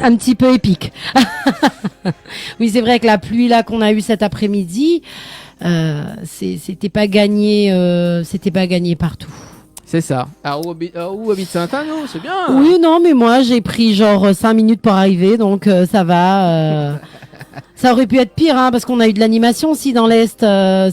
Un petit peu épique. Oui, c'est vrai que la pluie là qu'on a eue cet après-midi, c'était pas gagné partout. C'est ça. Où habite Sainte-Anne, non, c'est bien. Oui, non, mais moi j'ai pris genre 5 minutes pour arriver, donc ça va. Ça aurait pu être pire, hein, parce qu'on a eu de l'animation aussi dans l'Est,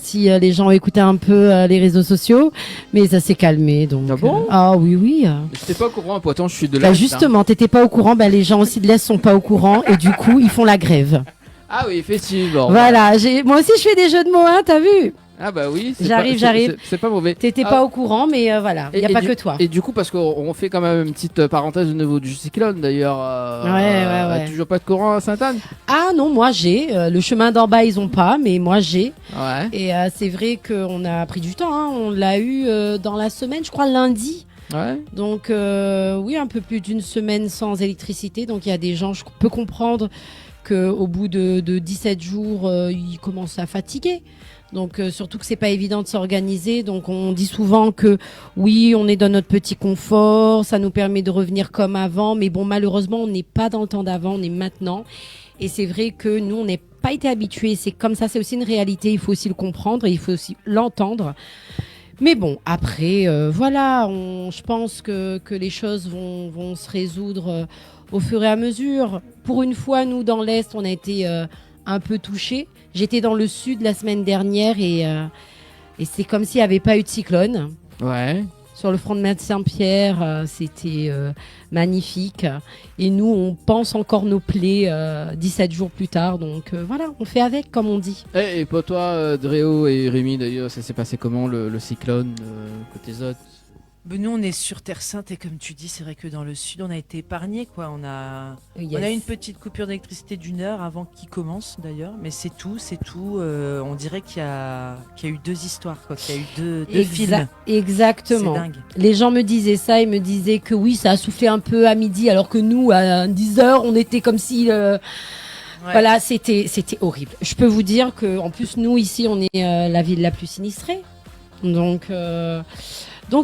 si les gens écoutaient un peu les réseaux sociaux, mais ça s'est calmé. Donc, Ah bon ah oui, oui. J'étais pas au courant, pourtant je suis de Bah l'Est. justement, t'étais pas au courant, bah les gens aussi de l'Est sont pas au courant, et du coup ils font la grève. Ah oui, effectivement. Voilà, moi aussi je fais des jeux de mots, hein, t'as vu? Ah bah oui. J'arrive. C'est pas mauvais. T'étais pas au courant, mais voilà, il y a pas que toi. Et du coup, parce qu'on fait quand même une petite parenthèse au niveau du cyclone d'ailleurs. Ouais. Toujours pas de courant à Sainte-Anne. Ah non, moi j'ai. Le chemin d'en bas, ils ont pas, mais moi j'ai. Ouais. Et c'est vrai qu'on a pris du temps, hein. On l'a eu dans la semaine, je crois lundi. Ouais. Donc oui, un peu plus d'une semaine sans électricité. Donc il y a des gens, je peux comprendre qu'au bout de 17 jours, ils commencent à fatiguer. Donc surtout que c'est pas évident de s'organiser. Donc on dit souvent que oui, on est dans notre petit confort, ça nous permet de revenir comme avant. Mais bon, malheureusement, on n'est pas dans le temps d'avant, on est maintenant. Et c'est vrai que nous, on n'est pas été habitués. C'est comme ça, c'est aussi une réalité. Il faut aussi le comprendre et il faut aussi l'entendre. Mais bon, après, voilà, je pense que les choses vont se résoudre au fur et à mesure. Pour une fois, nous, dans l'Est, on a été un peu touchés. J'étais dans le sud la semaine dernière et c'est comme s'il n'y avait pas eu de cyclone. Ouais. Sur le front de mer de Saint-Pierre, c'était magnifique. Et nous, on pense encore nos plaies 17 jours plus tard. Donc voilà, on fait avec, comme on dit. Et pour toi, Dréo et Rémi, d'ailleurs, ça s'est passé comment le cyclone côté Zot? Nous, on est sur Terre Sainte et comme tu dis, c'est vrai que dans le sud, on a été épargnés, quoi. On a une petite coupure d'électricité d'1 heure avant qu'il commence, d'ailleurs, mais c'est tout. On dirait qu'il y a eu deux histoires, quoi. Qu'il y a eu deux films. Exactement. C'est dingue. Les gens me disaient ça, ils me disaient que oui, ça a soufflé un peu à midi, alors que nous, à 10 heures, on était comme si. Ouais. Voilà, c'était horrible. Je peux vous dire que, en plus, nous ici, on est la ville la plus sinistrée. Donc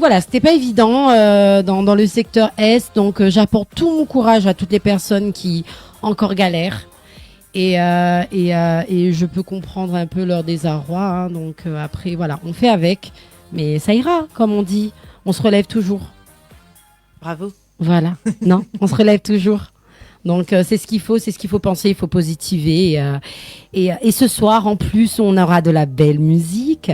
voilà, c'était pas évident dans le secteur Est. Donc j'apporte tout mon courage à toutes les personnes qui encore galèrent. Et je peux comprendre un peu leur désarroi. Hein. Donc après, voilà, on fait avec. Mais ça ira, comme on dit. On se relève toujours. Bravo. Voilà. Non, on se relève toujours. Donc c'est ce qu'il faut penser, il faut positiver. Et ce soir, en plus, on aura de la belle musique.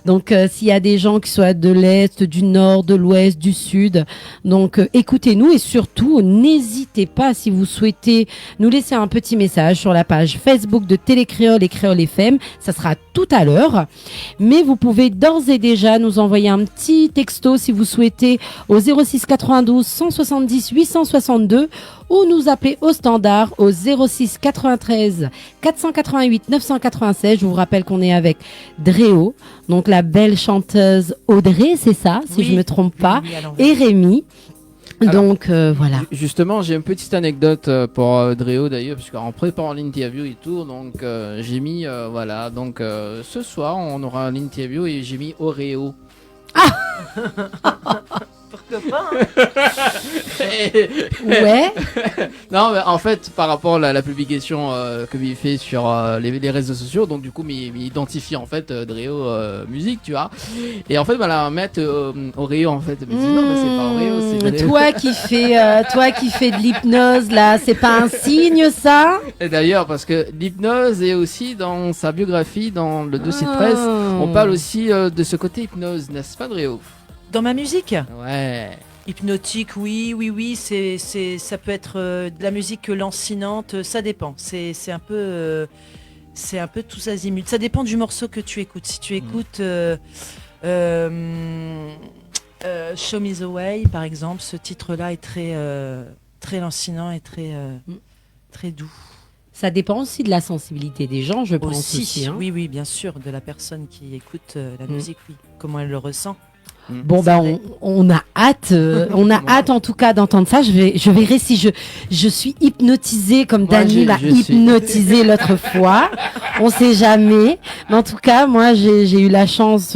Donc s'il y a des gens qui soient de l'Est, du Nord, de l'Ouest, du Sud, donc écoutez-nous et surtout, n'hésitez pas si vous souhaitez nous laisser un petit message sur la page Facebook de Télécréole et Créole FM. Ça sera tout à l'heure. Mais vous pouvez d'ores et déjà nous envoyer un petit texto si vous souhaitez au 06 92 170 862 ou nous appeler au standard au 06 93 488 996. Je vous rappelle qu'on est avec Dréo, donc la belle chanteuse Audrey, c'est ça, si je me trompe pas, et Rémi. Alors, donc voilà. Justement, j'ai une petite anecdote pour Dréo d'ailleurs, parce qu'en préparant l'interview et tout, donc j'ai mis voilà, donc ce soir on aura l'interview et j'ai mis Oreo. Pourquoi pas Ouais. Non, mais en fait, par rapport à la publication que j'ai fait sur les réseaux sociaux, donc du coup, m'identifie en fait Dréo musique, tu vois. Et en fait, la mettre Oreo en fait, me dit non, mais c'est pas Oreo, c'est Dréo. Toi qui fais de l'hypnose là, c'est pas un signe ça? Et d'ailleurs, parce que l'hypnose est aussi dans sa biographie, dans le dossier de presse, on parle aussi de ce côté hypnose, n'est-ce pas, Dréo? Dans ma musique? Ouais. Hypnotique, oui, ça peut être de la musique lancinante, ça dépend. C'est un peu tous azimuts. Ça dépend du morceau que tu écoutes. Si tu écoutes Show Me the Way, par exemple, ce titre-là est très lancinant et très doux. Ça dépend aussi de la sensibilité des gens, je pense aussi. Hein. Oui, bien sûr, de la personne qui écoute la musique, oui, comment elle le ressent. Bon on a hâte, hâte en tout cas d'entendre ça. Je verrai si je suis hypnotisée comme Dany m'a hypnotisée l'autre fois. On sait jamais. Mais en tout cas, moi j'ai eu la chance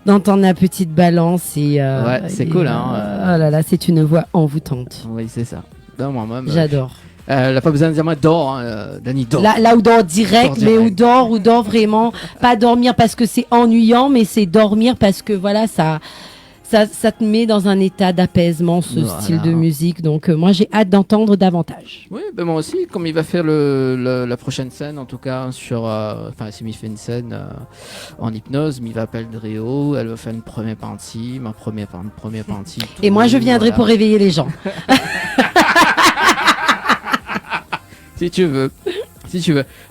d'entendre la petite balance et ouais, c'est cool hein. Oh là là, c'est une voix envoûtante. Oui, c'est ça. Non, moi-même. J'adore. Elle n'a pas besoin de dire moi dors, hein, Dani dort. Là où dort direct, mais où dort vraiment. Pas dormir parce que c'est ennuyant, mais c'est dormir parce que voilà, ça te met dans un état d'apaisement, ce style de musique. Donc moi j'ai hâte d'entendre davantage. Oui, ben moi aussi, comme il va faire la prochaine scène, en tout cas sur, enfin s'il fait une scène en hypnose, mais il va appeler Dréo, elle va faire une première partie, ma première partie. Et moi je viendrai pour réveiller les gens. Si tu veux.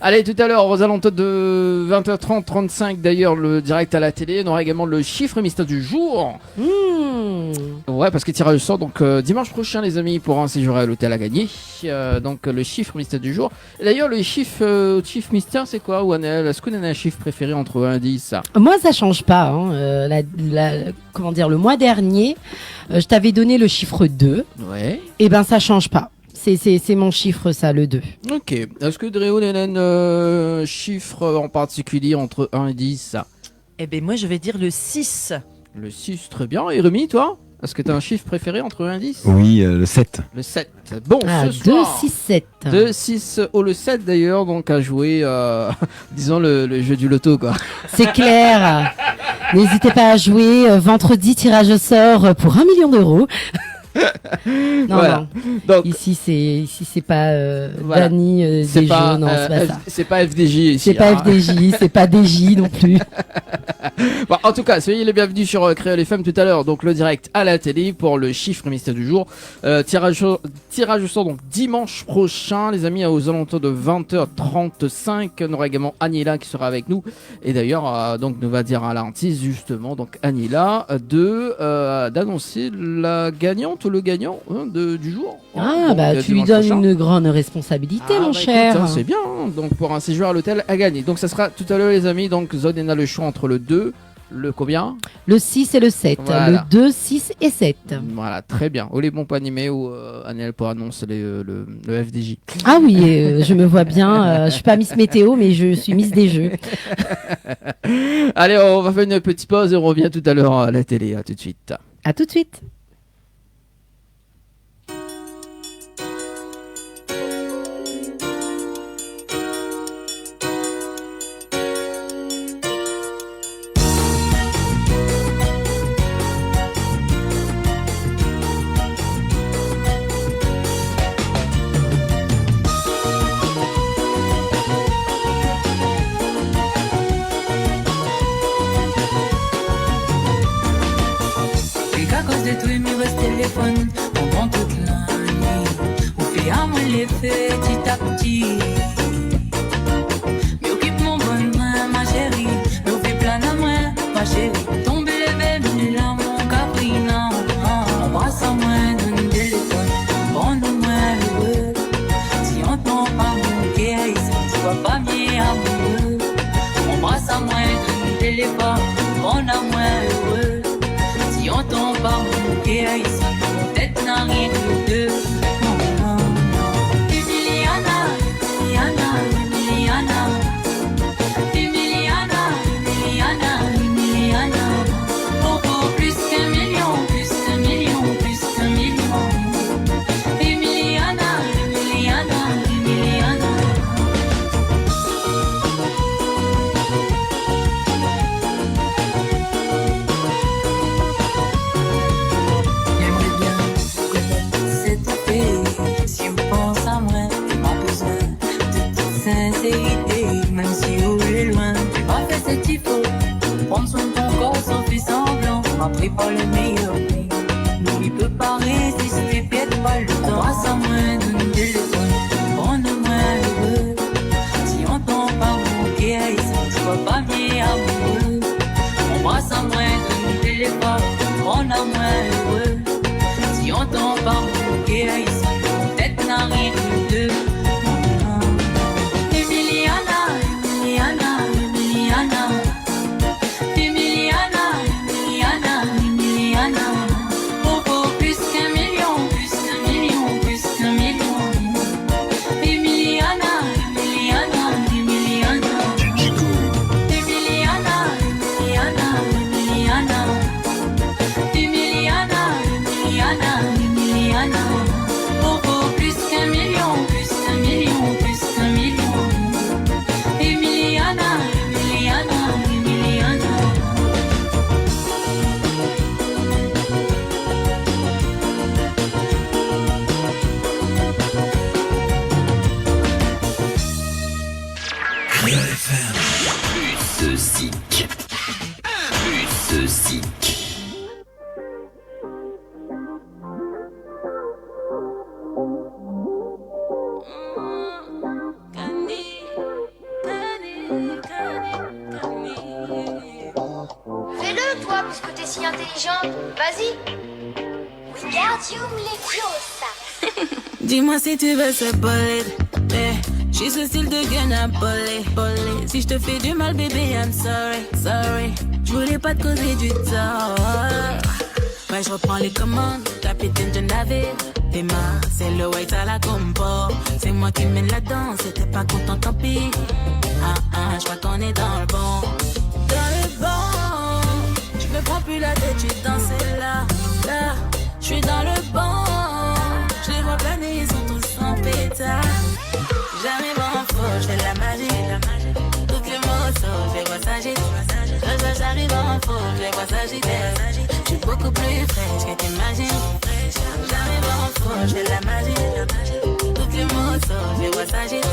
Allez, tout à l'heure, aux alentours de 20h30, 35 d'ailleurs, le direct à la télé. On aura également le chiffre mystère du jour. Ouais, parce que tirage au sort, donc dimanche prochain, les amis, pour un séjour à l'hôtel à gagner. Donc le chiffre mystère du jour. Et d'ailleurs, le chiffre mystère, c'est quoi, Wanel? Est-ce qu'on a un chiffre préféré entre 1 et 10? Moi, ça change pas. Hein. Comment dire, le mois dernier, je t'avais donné le chiffre 2. Ouais. Et ben, ça change pas. C'est mon chiffre, ça, le 2. Ok. Est-ce que Dréo a un chiffre en particulier entre 1 et 10? Eh ben moi, je vais dire le 6. Le 6, très bien. Et Rémi, toi? Est-ce que tu as un chiffre préféré entre 1 et 10? Oui, le 7. Le 7. Bon, ce 2, soir. 6, 7. 2, 6, le 7 d'ailleurs, donc à jouer, disons, le jeu du loto, quoi. C'est clair. N'hésitez pas à jouer. Vendredi, tirage au sort pour 1 million d'euros. Non, voilà. Non. Donc, ici c'est pas voilà. Dani c'est des pas, jeux, non, c'est pas ça. C'est pas FDJ ici. C'est pas FDJ, c'est pas DJ non plus. Bon, en tout cas, soyez les bienvenus sur Créole FM tout à l'heure. Donc le direct à la télé pour le chiffre mystère du jour. Tirage au sort donc dimanche prochain, les amis, aux alentours de 20h35. On aura également Agnella qui sera avec nous. Et d'ailleurs, donc nous va dire à l'artiste justement, donc Agnella, d'annoncer la gagnante ou le gagnant du jour. Ah, donc, tu lui donnes une grande responsabilité, mon cher. Écoute, c'est bien. Hein, donc pour un séjour à l'hôtel à gagner. Donc ça sera tout à l'heure, les amis. Donc Zod a le choix entre le 2, le combien? Le 6 et le 7. Voilà. Le 2, 6 et 7. Voilà, très bien. Ou les bons pas animés ou Annelle pour annoncer le FDJ. Ah oui, je me vois bien. Je suis pas Miss Météo, mais je suis Miss des Jeux. Allez, on va faire une petite pause et on revient tout à l'heure à la télé. À tout de suite. À tout de suite. Pendant toute l'année, on fait à moi les faits petit à petit. Mais occupe mon bonne main, ma chérie. Mais on fait plein à moi, ma chérie. Tomber les bébés, là, mon caprina. Embrasse à moi, donne un téléphone. Bon, moi, heureux. Si on tombe pas mon cœur, tu vas pas bien amoureux. Embrasse à moi, donne un téléphone. Bon, moi, heureux. Si on tombe pas mon cœur, peut-être n'a rien que deux. Non, non, non. Emiliana, Emiliana, Emiliana. Emiliana, Emiliana, Emiliana. Beaucoup plus qu'un million, plus qu'un million, plus qu'un million. Emiliana, Emiliana, Emiliana. Si vous pensez à moi, il m'a besoin de toute sincérité. Même si vous voulez loin, j'ai pas fait ce qu'il faut. Prendre soin de ton corps sans faire semblant. M'a pris pas le meilleur prix. Non, il peut pas résister, pète pas le temps. Embrasse à moi, donne un téléphone. Prends-moi heureux. Si on tombe pas mon cœur, tu vas pas bien amoureux. Embrasse à moi, donne un téléphone. Prends-moi heureux. Si on tombe pas mon cœur, peut-être n'a rien que deux. Emiliana, Emiliana, Emiliana. Emiliana, Emiliana, Emiliana. Jean, vas-y. Wingardium Leviosa. Dis-moi si tu veux ce bullet. Je suis ce style de gun à voler. Si je te fais du mal, bébé, I'm sorry. Je voulais pas te causer du tort. Ouais, je reprends les commandes, capitaine de navire. T'es c'est le white à la compo. C'est moi qui mène la danse, si t'es pas content, tant pis. Je crois qu'on est dans le bon. Dans le bon. Je me prends plus la tête, tu danses là. Je suis dans le bon. Je les vois planer, ils sont tous en pétard. J'arrive en faux, je fais de la magie. Toutes les mots sautent, je les vois s'agiter. J'arrive en faux, je les vois s'agiter. Je suis beaucoup plus fraîche que t'imagines. J'arrive en faux, je fais de la magie. Toutes les mots sautent, je les vois s'agiter.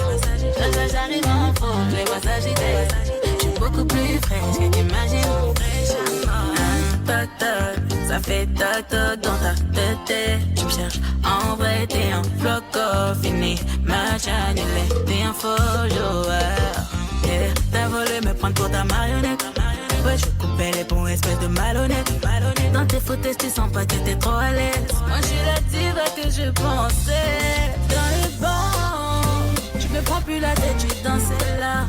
J'arrive en faux, je les vois s'agiter. Je suis beaucoup plus fraîche que t'imagines. Ça fait toc-toc dans ta tête. Tu me cherches en vrai, t'es un floco. Fini, match annulé, t'es un faux joueur. T'as voulu me prendre pour ta marionnette. Ouais, je coupais les bons espèces de malhonnête. Dans tes photos, tu sens pas que t'es trop à l'aise. Moi, je suis la diva que je pensais. Dans le bon, je me prends plus la tête, tu danses là.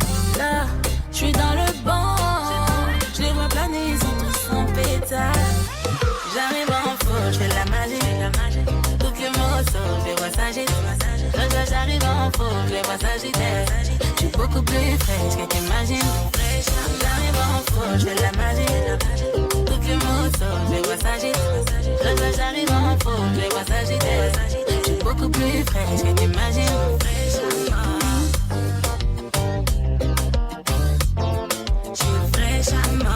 Je suis dans le bon. Je les vois planer, ils sont tous en pétard. J'arrive en faux, je fais de la magie. Toutes les mots sautent, je les vois s'agiter. J'arrive en faux, je les vois s'agiter. Je suis beaucoup plus fraîche que t'imagines. J'arrive en faux, je fais de la magie. Toutes les mots sautent, je les vois s'agiter. J'arrive en faux, je les vois s'agiter. Je suis beaucoup plus fraîche que t'imagines. Je suis fraîche à mort.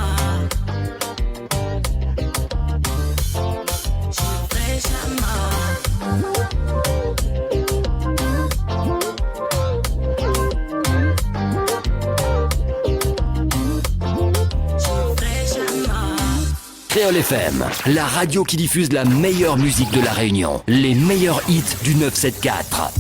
Créole FM, la radio qui diffuse la meilleure musique de la Réunion. Les meilleurs hits du 974.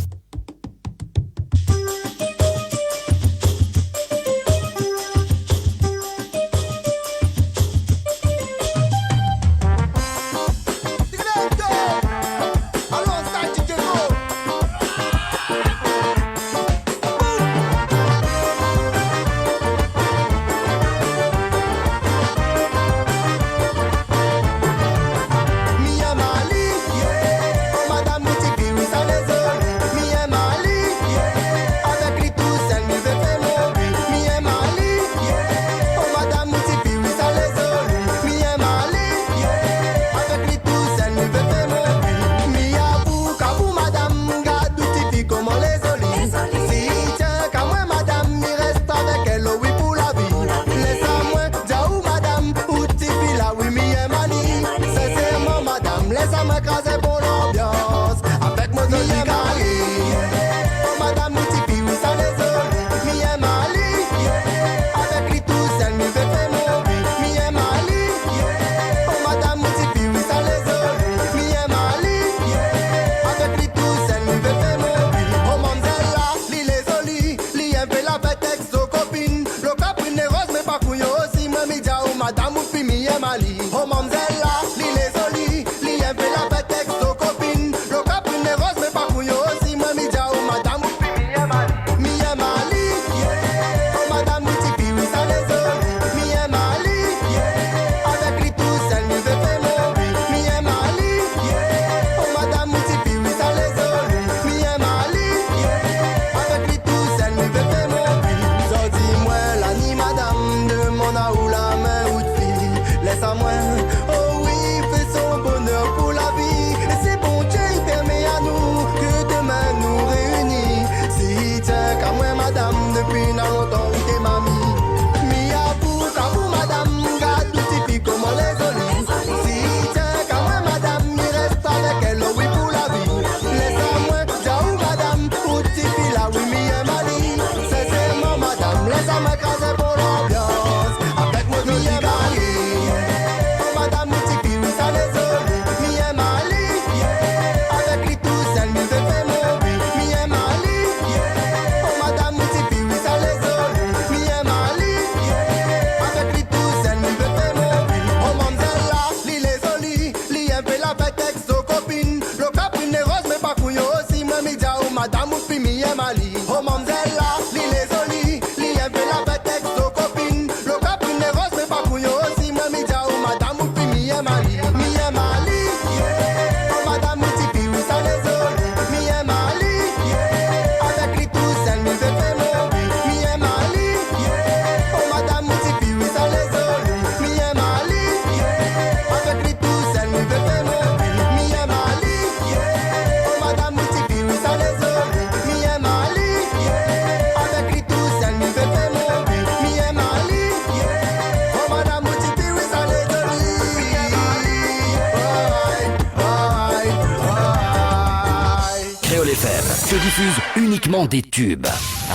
se diffuse uniquement des tubes.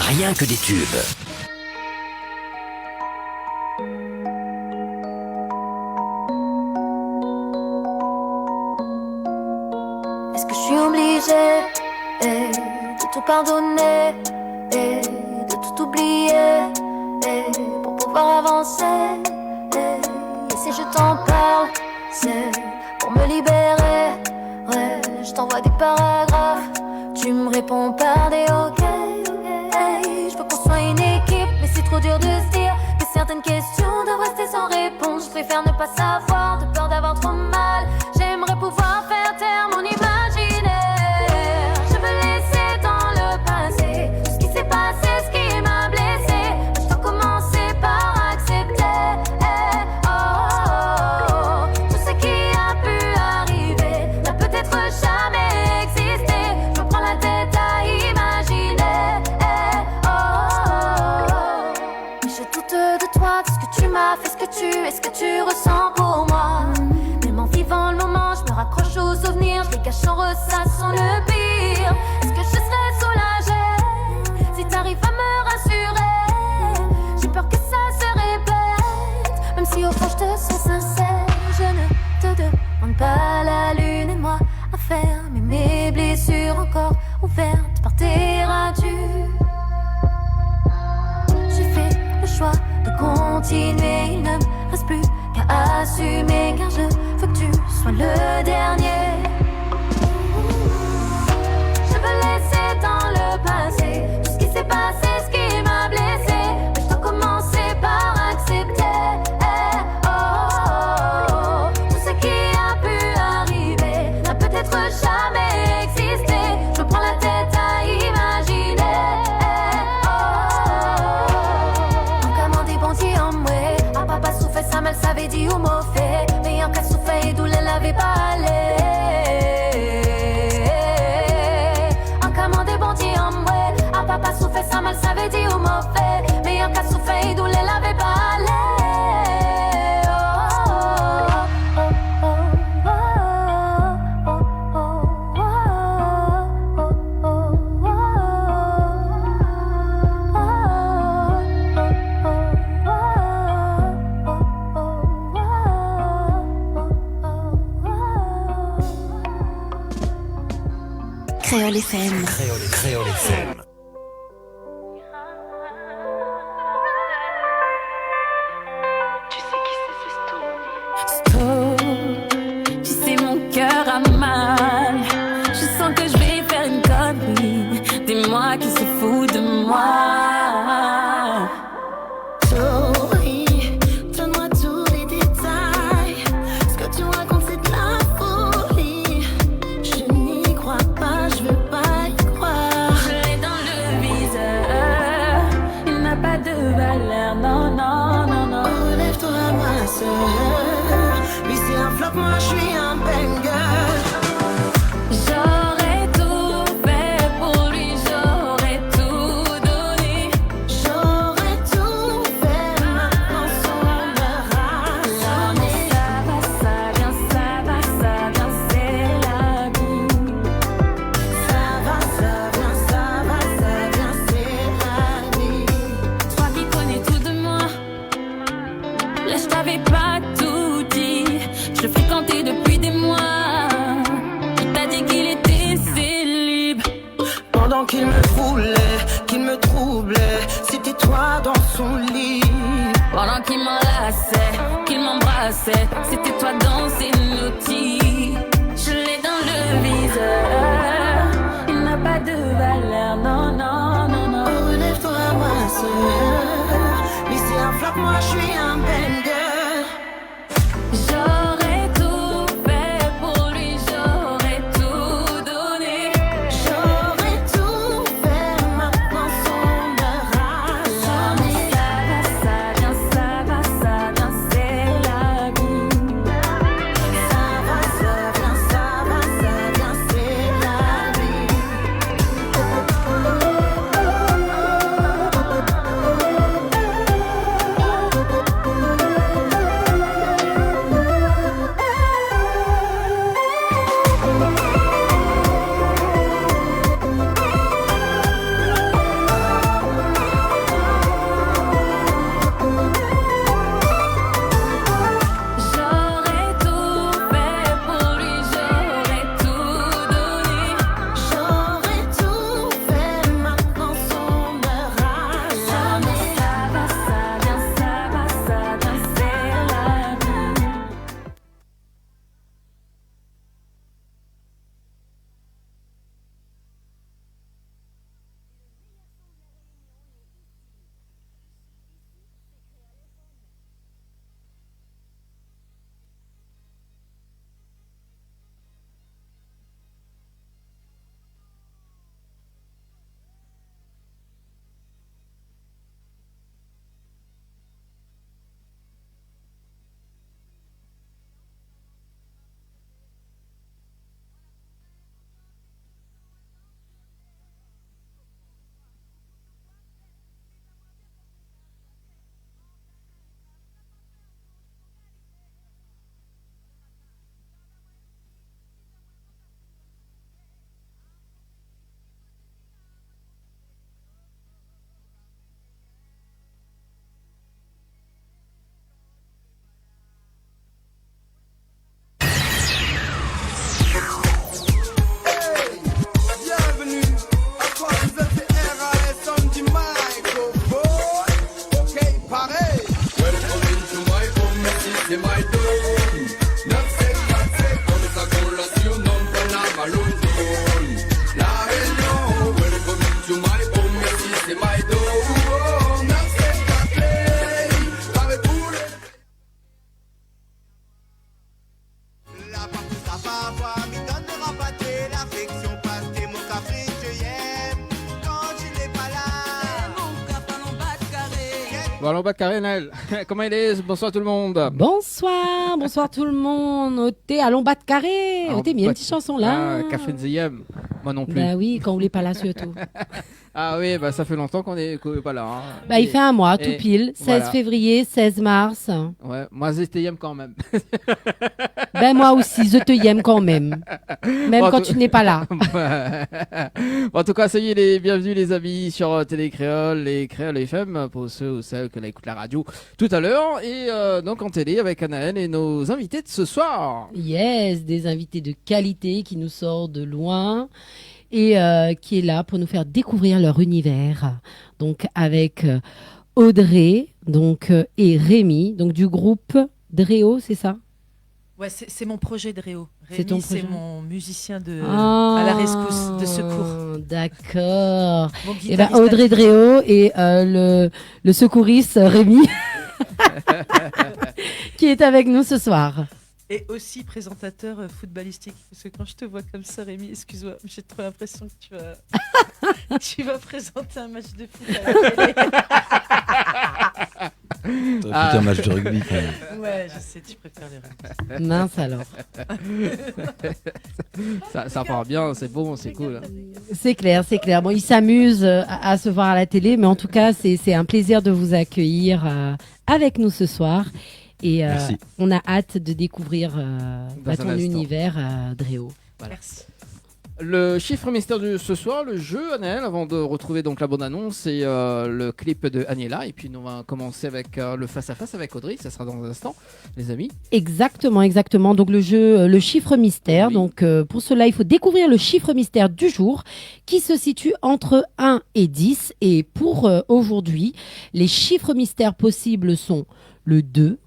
Rien que des tubes. Est-ce que je suis obligée de tout pardonner et de tout oublier pour pouvoir avancer? Et si je t'en parle, c'est pour me libérer. Ouais, je t'envoie des paragraphes, tu me réponds par des ok. Je veux qu'on soit une équipe, mais c'est trop dur de se dire que certaines questions doivent rester sans réponse. Je préfère ne pas savoir, de peur d'avoir trop mal. J'aimerais pouvoir faire taire mon imaginaire. Je veux laisser dans le passé tout ce qui s'est passé, ce qui m'a blessé. Je dois commencer par accepter tout ce qui a pu arriver n'a peut-être jamais existé. Je me prends la tête à imaginer. Mais je doute de toi, de ce que tu m'as fait, ce que tu es, ce que tu ressens pour moi. Même en vivant le moment, je me raccroche aux souvenirs, je les cache en ressassant le pire. Est-ce que je serais soulagée si t'arrives à me rassurer? J'ai peur que ça se répète, même si au fond je te sens sincère. Je ne te demande pas la lune et moi à fermer mes blessures encore ouvertes par tes radieux. J'ai fait le choix de continuer, il ne me reste plus qu'à assumer, car je veux que tu sois le dernier. Je veux laisser dans le passé tout ce qui s'est passé, ce qui m'a blessé. Mais je dois commencer par accepter tout ce qui a pu arriver n'a peut-être jamais existé. Je me prends la tête à imaginer. En des bandits en moi, à papa souffait ça mal savait dit ou mauvais. Mais en cas souffait d'où elle l'avait pas allé. En cas des bandits en moi, à papa souffait ça mal savait dit ou mauvais. Mais en cas souffait d'où elle l'avait pas allé. Créole FM. Créole FM. Tu sais mon cœur a mal. Je sens que je vais faire une connerie. Dis-moi qui se fout de moi. Chérie, donne-moi tous les détails. Ce que tu me racontes c'est de la folie. Je n'y crois pas, je veux pas y croire. Je l'ai dans le viseur. Il n'a pas de valeur, non, non, non, non. Relève-toi ma soeur. Lui c'est un flop, moi je suis un banger. J'aurais tout fait pour lui, j'aurais tout donné. J'aurais tout fait, maintenant son meurt. Mais ça va, ça vient, c'est la vie. Ça va, c'est la vie. Toi qui connais tout de moi, là je t'avais pas tout dit. Je le fréquentais depuis des mois. Il t'a dit qu'il était célib. Pendant qu'il me voulait, qu'il me troublait, c'était toi dans son lit. Pendant qu'il m'enlaçait, qu'il m'embrassait, c'était toi dans ses naughty. Je l'ai dans le viseur. Il n'a pas de valeur, non, non, non, non. Relève-toi ma soeur. Lui c'est un flop, moi je suis un banger. J'aurais tout fait pour lui, j'aurais tout donné. J'aurais tout fait, maintenant son meurt. Mais ça vient, c'est la vie. Ça va, c'est la vie. Bon, alors, Karel, comment il est? Bonsoir tout le monde. Bonsoir tout le monde. Oté, allons battre carré. Oté, il y a une petite chanson là. Café Nzeyem, moi non plus. Bah oui, quand vous voulez pas là surtout. Ah oui, bah ça fait longtemps qu'on est pas là. Hein. Bah il fait un mois, tout pile. 16 voilà. février, 16 mars. Ouais, moi j'étais quand même. Ben moi aussi, je te aime quand même. Même bon, quand tu n'es pas là. Bon, en tout cas, soyez les bienvenus les amis sur Télé Créole, les Créoles FM, pour ceux ou celles qui écoutent la radio tout à l'heure. Et donc en télé avec Anaël et nos invités de ce soir. Yes, des invités de qualité qui nous sortent de loin. Et qui est là pour nous faire découvrir leur univers. Donc avec Audrey et Rémi, donc du groupe Dréo, c'est ça? Ouais, c'est mon projet Dréo. C'est ton Rémi, projet. c'est mon musicien à la rescousse, de secours. D'accord. Mon Et ben guitariste Audrey Dréo et le secouriste Rémi qui est avec nous ce soir. Et aussi présentateur footballistique. Parce que quand je te vois comme ça, Rémi, excuse-moi, j'ai trop l'impression que tu vas présenter un match de foot à la télé. T'aurais pu un match de rugby quand même. Ouais, je sais, tu préfères les rugby. Mince alors. ça part bien, c'est bon, c'est cool. C'est clair. Bon, ils s'amusent à se voir à la télé, mais en tout cas, c'est un plaisir de vous accueillir avec nous ce soir. Et on a hâte de découvrir ton univers, Dréo. Voilà. Merci. Le chiffre mystère de ce soir, le jeu, Anaël, avant de retrouver donc la bonne annonce et le clip de Aniela. Et puis nous on va commencer avec le face-à-face avec Audrey, ça sera dans un instant, les amis. Exactement. Donc le jeu, le chiffre mystère. Oui. Donc pour cela, il faut découvrir le chiffre mystère du jour qui se situe entre 1 et 10. Et pour aujourd'hui, les chiffres mystères possibles sont le 2,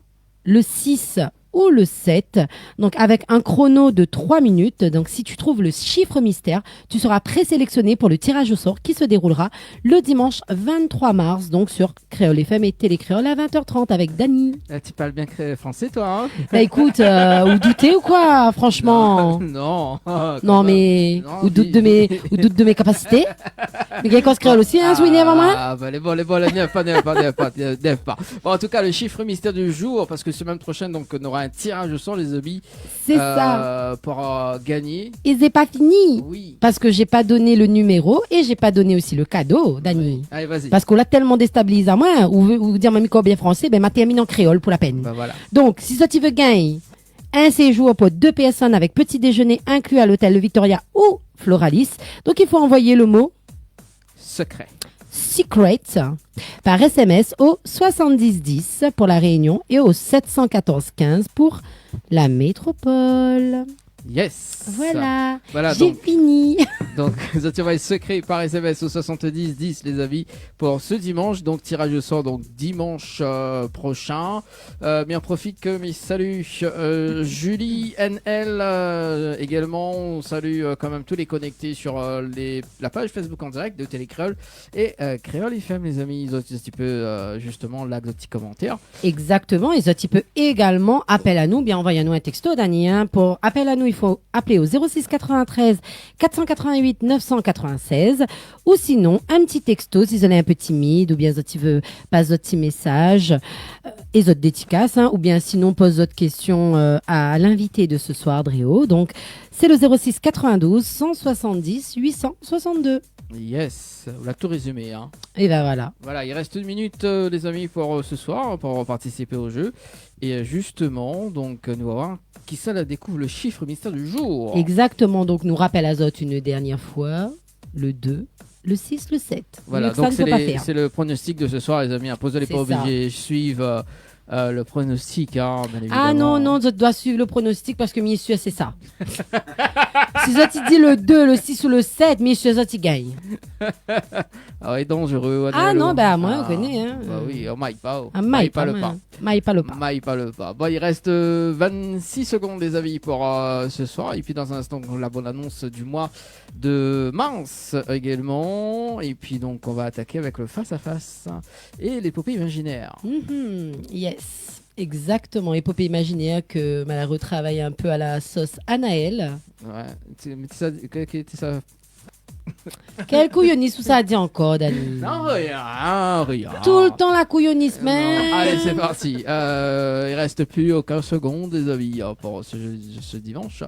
le 6 ou le 7, donc avec un chrono de 3 minutes. Donc si tu trouves le chiffre mystère, tu seras présélectionné pour le tirage au sort qui se déroulera le dimanche 23 mars, donc sur Créole FM et Télé Créole à 20h30 avec Dany. Tu parles bien français toi, hein? Bah écoute, ou douter ou quoi, franchement? Non, mais ou doute de mes capacités. Mais quelqu'un se créole aussi, hein, souligné avant moi? Ah bah les bons, n'aime pas. Bon, en tout cas, le chiffre mystère du jour, parce que semaine prochaine, donc on aura un tirage au sort, les amis. C'est ça. Pour gagner. Et c'est pas fini. Oui. Parce que j'ai pas donné le numéro et j'ai pas donné aussi le cadeau, Dany. Oui. Allez, vas-y. Parce qu'on l'a tellement déstabilisé à moi, ou dire mamie bien français, ben m'a terminé en créole pour la peine. Bah voilà. Donc, si ça tu veux gagner un séjour pour 2 personnes avec petit déjeuner inclus à l'hôtel Le Victoria ou Floralis, donc il faut envoyer le mot Secret par SMS au 7010 pour la Réunion et au 714-15 pour la métropole. Yes. Voilà j'ai fini. Donc, vous envoyez secret par SMS au 7010, les amis, pour ce dimanche. Donc, tirage au sort, donc dimanche prochain. Bien profite que mes saluts. Julie NL également. On salue quand même tous les connectés sur la page Facebook en direct de Télé Créole et Créole FM, les amis. Ils ont un petit peu justement là de petits commentaires. Exactement. Ils ont un petit peu également appel à nous. Bien, envoyez-nous un texto, Dany. Pour appel à nous, il faut appeler au 06 93 488 996 ou sinon un petit texto si vous êtes un peu timide ou bien si tu veux passer votre petit message et votre dédicace ou bien sinon pose votre question à l'invité de ce soir, Dréo. Donc c'est le 06 92 170 862. Yes, on l'a tout résumé. Hein. Et ben voilà. Voilà, il reste 1 minute, les amis, pour ce soir, pour participer au jeu. Et justement, donc, nous allons voir qui ça la découvre le chiffre mystère du jour. Exactement, donc nous rappelle Azote une dernière fois, le 2, le 6, le 7. Voilà, donc c'est le pronostic de ce soir, les amis. Posez-les pas obligés, suivre le pronostic, hein, bien évidemment. Ah non, je dois suivre le pronostic parce que monsieur, c'est ça. Si je dis le 2, le 6 ou le 7, monsieur, je gagne. Ah oui, dangereux. Ah non, bah moi, on connaît. Hein. Bah oui, on maille pas. Maille pas le pas. Maille pas le pas. Bon, il reste 26 secondes, les amis, pour ce soir. Et puis dans un instant, la bonne annonce du mois de mars également. Et puis donc, on va attaquer avec le face-à-face et l'épopée imaginaire. Yes, exactement. Épopée imaginaire que m'a retravaillé un peu à la sauce Anaël. Ouais, ça Quel couillonnisme ça dit encore, Dani? Non, rien. Tout le temps la couillonnisme. Mais... Allez, c'est parti. Il reste plus aucun second, des avis pour ce dimanche.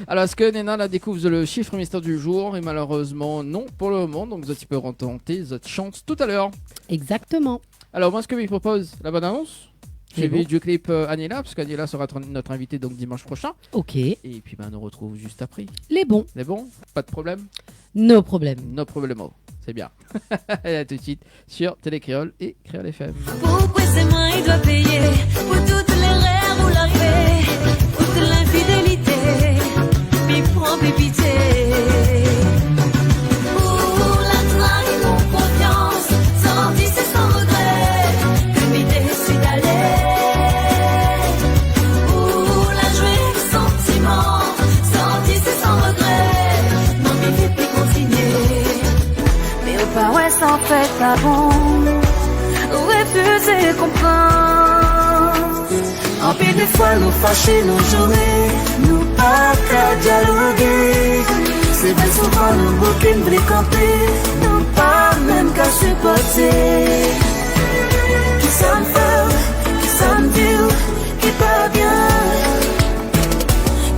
Alors, est-ce que Nena la découvre le chiffre mystère du jour? Et malheureusement, non pour le moment. Donc, tu peux retenter cette chance tout à l'heure. Exactement. Alors, moi, ce que je propose, la bonne annonce. J'ai vu bon. du clip Anila, parce qu'Anila sera notre invitée donc dimanche prochain. Ok. Et puis, on nous retrouve juste après. Les bons. Les bons? Pas de problème? No problème. No problemo. C'est bien. À tout de suite sur Télé Créole et Créole FM. Pourquoi c'est moi il doit payer pour toutes les rêves ou la paix, pour toute l'infidélité, puis prends pitié. Pour la trahison, non confiance, sans vice et sans regret, que m'y décide d'aller. Pour la jouer sentiment, sans vice et sans regret, non m'y fait plus continuer. Mais au pas ouais sans fait pas bon. Refuser comprendre. En pile des fois nous fâcher, nous jouer, nous pas qu'à dialoguer. C'est bien souvent nous bloquer, nous les camper, nous pas même qu'à supporter. Qui ça me fait, qui ça me dit, qui pas bien.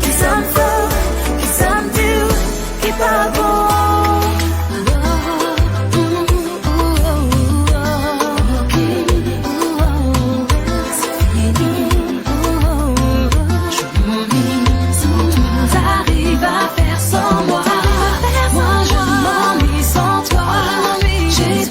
Qui ça me fait, qui ça me dit, qui pas bon. Sans moi, moi je m'ennuie sans toi. J'ai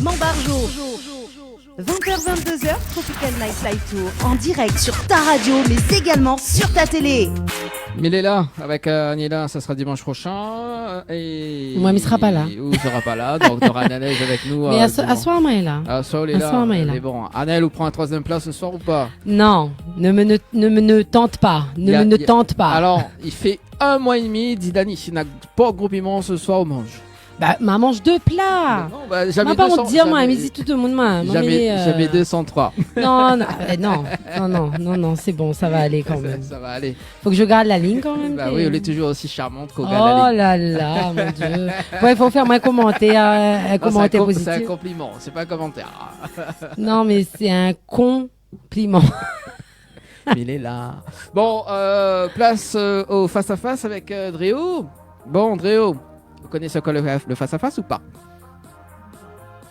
Mambarjo. 20h-22h, Tropical Night Live Tour, en direct sur ta radio, mais également sur ta télé. Mais il est là, avec Nila, ça sera dimanche prochain. Et... Moi, mais il sera pas là. Ou il sera pas là, donc tu auras Annelle avec nous. Mais à soir, moi, il est là. À soir, il est là. Mais bon, Annelle, ou prend un 3e place ce soir ou pas? Non, ne tente pas. Tente pas. Alors, il fait 1 mois et demi, dit Dani, s'il n'a pas de groupement ce soir, on mange. Bah, mange 2 plats. Non, bah, jamais pas 200, on dire, moi, jamais- mais dis tout le monde, moi. Jamais 203. Non, c'est bon, ça va aller quand même. Ça va aller. Faut que je garde la ligne quand même. Bah oui, elle est toujours aussi charmante qu'au Oh gars de la ligne. là là, mon Dieu. Ouais, il faut faire moins commentaire, un Non, commentaire c'est positif. un compliment, c'est pas un commentaire. Non, mais c'est un compliment. Mais il est là. Bon, place au face-à-face avec Dréo. Bon, Dréo, vous connaissez quoi le face-à-face ou pas?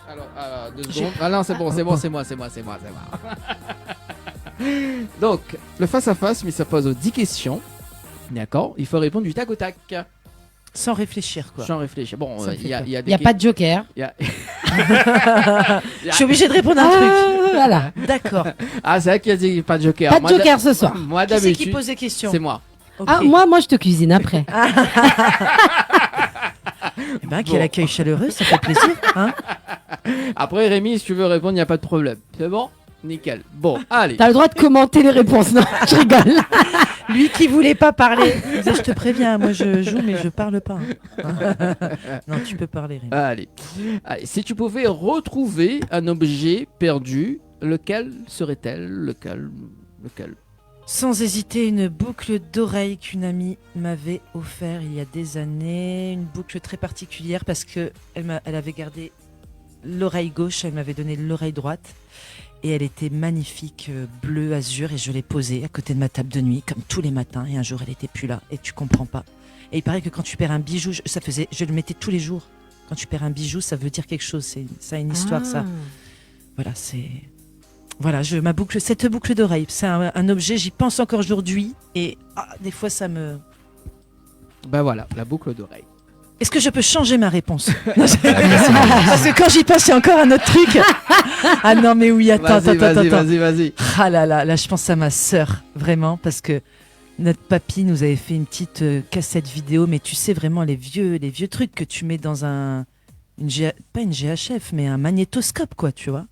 Alors, 2 secondes. Ah non, c'est moi. Donc, le face-à-face, mais ça pose 10 questions. D'accord? Il faut répondre du tac au tac. Sans réfléchir, quoi. Sans réfléchir. Bon, il y a Il n'y a pas de joker. Je suis obligé de répondre à un truc. Voilà. D'accord. Ah, c'est vrai qu'il y a dit pas de joker. Pas de joker ce soir. Moi, Qui c'est d'habitude, qui pose des questions? c'est moi. Ok. Ah, moi, je te cuisine après. Eh ben, quel accueil chaleureux, ça fait plaisir. Hein. Après, Rémi, si tu veux répondre, il n'y a pas de problème. C'est bon? Nickel. Bon, allez. T'as le droit de commenter les réponses. Non, je rigole. Lui qui voulait pas parler. Il disait, je te préviens, moi je joue, mais je parle pas. Non, tu peux parler, Rémi. Allez. Si tu pouvais retrouver un objet perdu, lequel serait-elle? Lequel? Sans hésiter, une boucle d'oreille qu'une amie m'avait offert il y a des années. Une boucle très particulière parce que elle avait gardé l'oreille gauche, elle m'avait donné l'oreille droite. Et elle était magnifique, bleu, azur, et je l'ai posée à côté de ma table de nuit, comme tous les matins. Et un jour, elle était plus là, et tu comprends pas. Et il paraît que quand tu perds un bijou, je le mettais tous les jours. Quand tu perds un bijou, ça veut dire quelque chose. Ça a une histoire, ça. Voilà, c'est. Voilà, cette boucle d'oreille, c'est un objet, j'y pense encore aujourd'hui, et des fois ça me. Ben voilà, la boucle d'oreille. Est-ce que je peux changer ma réponse? Parce que quand j'y pense, il y a encore un autre truc. Ah non, mais oui, attends. Vas-y. Ah là, je pense à ma sœur, vraiment, parce que notre papy nous avait fait une petite cassette vidéo, mais tu sais vraiment les vieux trucs que tu mets dans pas une GHF, mais un magnétoscope, quoi, tu vois.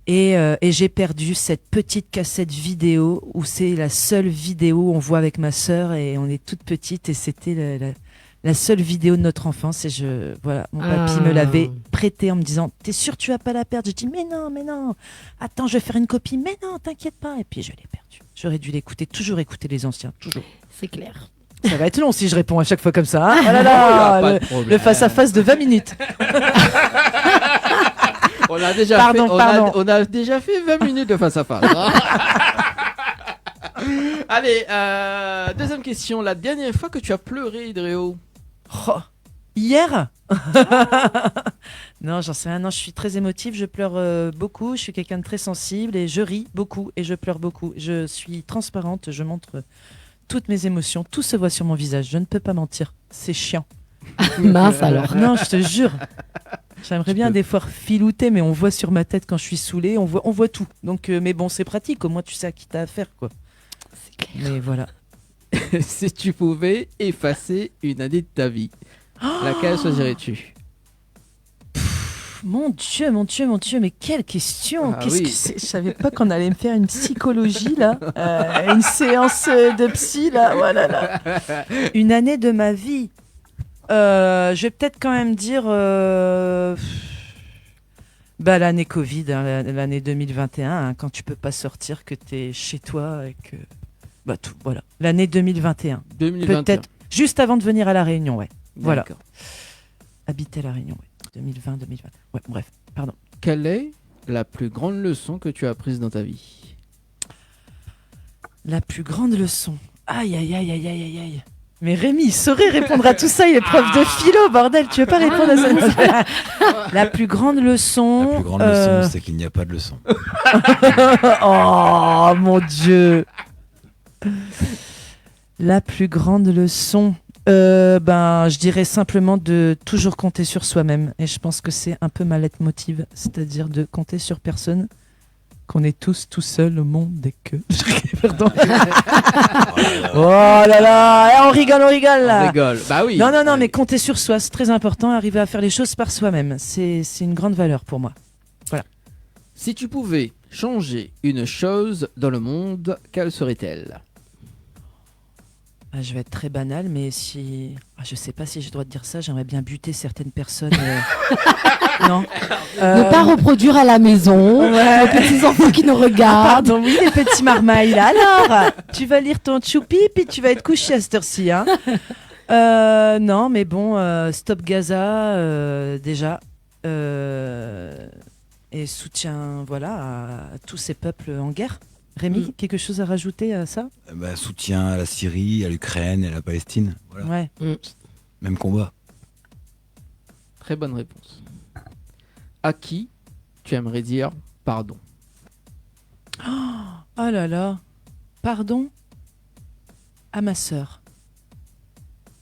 Et j'ai perdu cette petite cassette vidéo où c'est la seule vidéo où on voit avec ma sœur et on est toute petite et c'était la seule vidéo de notre enfance et mon papy me l'avait prêtée en me disant t'es sûr tu vas pas la perdre? J'ai dit mais non, attends je vais faire une copie, mais non t'inquiète pas, et puis je l'ai perdue. J'aurais dû toujours écouter les anciens, toujours. C'est clair. Ça va être long si je réponds à chaque fois comme ça, hein. Oh là là, le face-à-face de 20 minutes. On a déjà fait 20 minutes de face-à-face. Allez, deuxième question. La dernière fois que tu as pleuré, Dréo? Hier. Non, j'en sais rien. Non, je suis très émotive. Je pleure beaucoup. Je suis quelqu'un de très sensible et je ris beaucoup et je pleure beaucoup. Je suis transparente. Je montre toutes mes émotions. Tout se voit sur mon visage. Je ne peux pas mentir. C'est chiant. Mince alors. Non, je te jure. J'aimerais bien des fois filouter, mais on voit sur ma tête quand je suis saoulée, on voit tout. Donc, mais bon, c'est pratique, au moins tu sais à qui t'as affaire, quoi. C'est clair. Mais voilà. Si tu pouvais effacer une année de ta vie, laquelle choisirais-tu? Mon Dieu, mais quelle question! Qu'est-ce oui. que c'est? Je savais pas qu'on allait me faire une psychologie, là. Une séance de psy, là. Voilà, là. Une année de ma vie. Je vais peut-être quand même dire l'année Covid, hein, l'année 2021, hein, quand tu peux pas sortir, que tu es chez toi et que tout, voilà. L'année 2021. Peut-être juste avant de venir à la Réunion, ouais. Voilà. Habiter à la Réunion, ouais. 2020. Ouais, bref, pardon. Quelle est la plus grande leçon que tu as apprise dans ta vie? La plus grande leçon. Aïe. Mais Rémi, il saurait répondre à tout ça, il est prof de philo, bordel, tu veux pas répondre à ça? La plus grande leçon... La plus grande leçon, c'est qu'il n'y a pas de leçon. Oh, mon Dieu. La plus grande leçon... Je dirais simplement de toujours compter sur soi-même. Et je pense que c'est un peu ma leitmotiv, c'est-à-dire de compter sur personne, qu'on est tous tout seuls au monde et que... Pardon. Oh là là, on rigole là. On rigole, bah oui. Non, mais compter sur soi, c'est très important, arriver à faire les choses par soi-même. C'est une grande valeur pour moi. Voilà. Si tu pouvais changer une chose dans le monde, quelle serait-elle ? Je vais être très banal, mais si... je sais pas si j'ai le droit de dire ça, j'aimerais bien buter certaines personnes. Non. Ne pas reproduire à la maison, les petits enfants qui nous regardent. Pardon, oui, les petits marmailles là. Alors, tu vas lire ton choupi, puis tu vas être couché à cette heure-ci. Hein. Non, mais bon, stop Gaza, déjà. Et soutien, voilà, à tous ces peuples en guerre. Rémi, quelque chose à rajouter à ça ? Soutien à la Syrie, à l'Ukraine et à la Palestine. Voilà. Ouais. Même combat. Très bonne réponse. À qui tu aimerais dire pardon ? Oh là là. Pardon à ma sœur.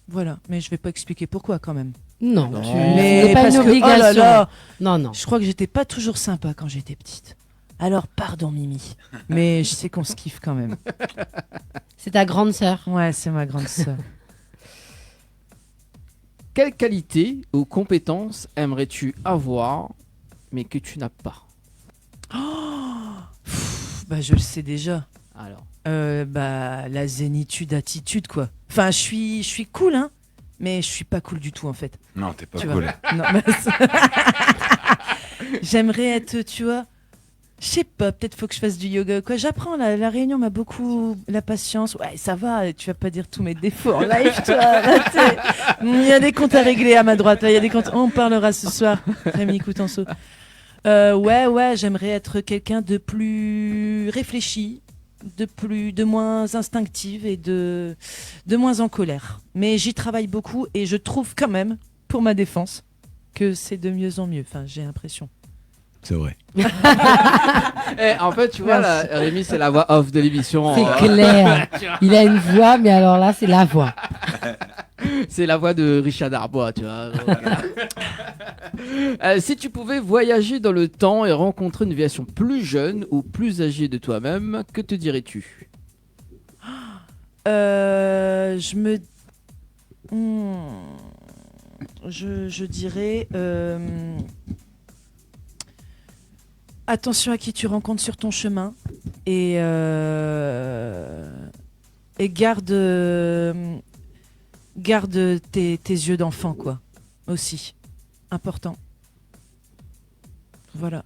Voilà, mais je vais pas expliquer pourquoi quand même. Non, mais pas une obligation. Oh là là, non. Je crois que j'étais pas toujours sympa quand j'étais petite. Alors, pardon Mimi, mais je sais qu'on se kiffe quand même. C'est ta grande sœur. Ouais, c'est ma grande sœur. Quelle qualité ou compétence aimerais-tu avoir, mais que tu n'as pas ? Je le sais déjà. Alors. La zénitude, attitude, quoi. Enfin, je suis cool, hein, mais je suis pas cool du tout, en fait. Non, t'es pas tu cool. Non, j'aimerais être, tu vois... Je sais pas, peut-être faut que je fasse du yoga quoi. J'apprends, la Réunion m'a beaucoup la patience. Ouais, ça va, tu vas pas dire tous mes défauts en live, toi. Il y a des comptes à régler à ma droite. Il y a des comptes. On parlera ce soir. Rémi Coutenceau. Ouais, j'aimerais être quelqu'un de plus réfléchi, de moins instinctive et de moins en colère. Mais j'y travaille beaucoup et je trouve quand même, pour ma défense, que c'est de mieux en mieux. Enfin, j'ai l'impression. C'est vrai. En fait, tu vois, Rémi, c'est la voix off de l'émission. C'est clair. Il a une voix, mais alors là, c'est la voix. C'est la voix de Richard Darbois, tu vois. Si tu pouvais voyager dans le temps et rencontrer une version plus jeune ou plus âgée de toi-même, que te dirais-tu ? Je dirais... Attention à qui tu rencontres sur ton chemin et garde tes yeux d'enfant, quoi, aussi. Important. Voilà.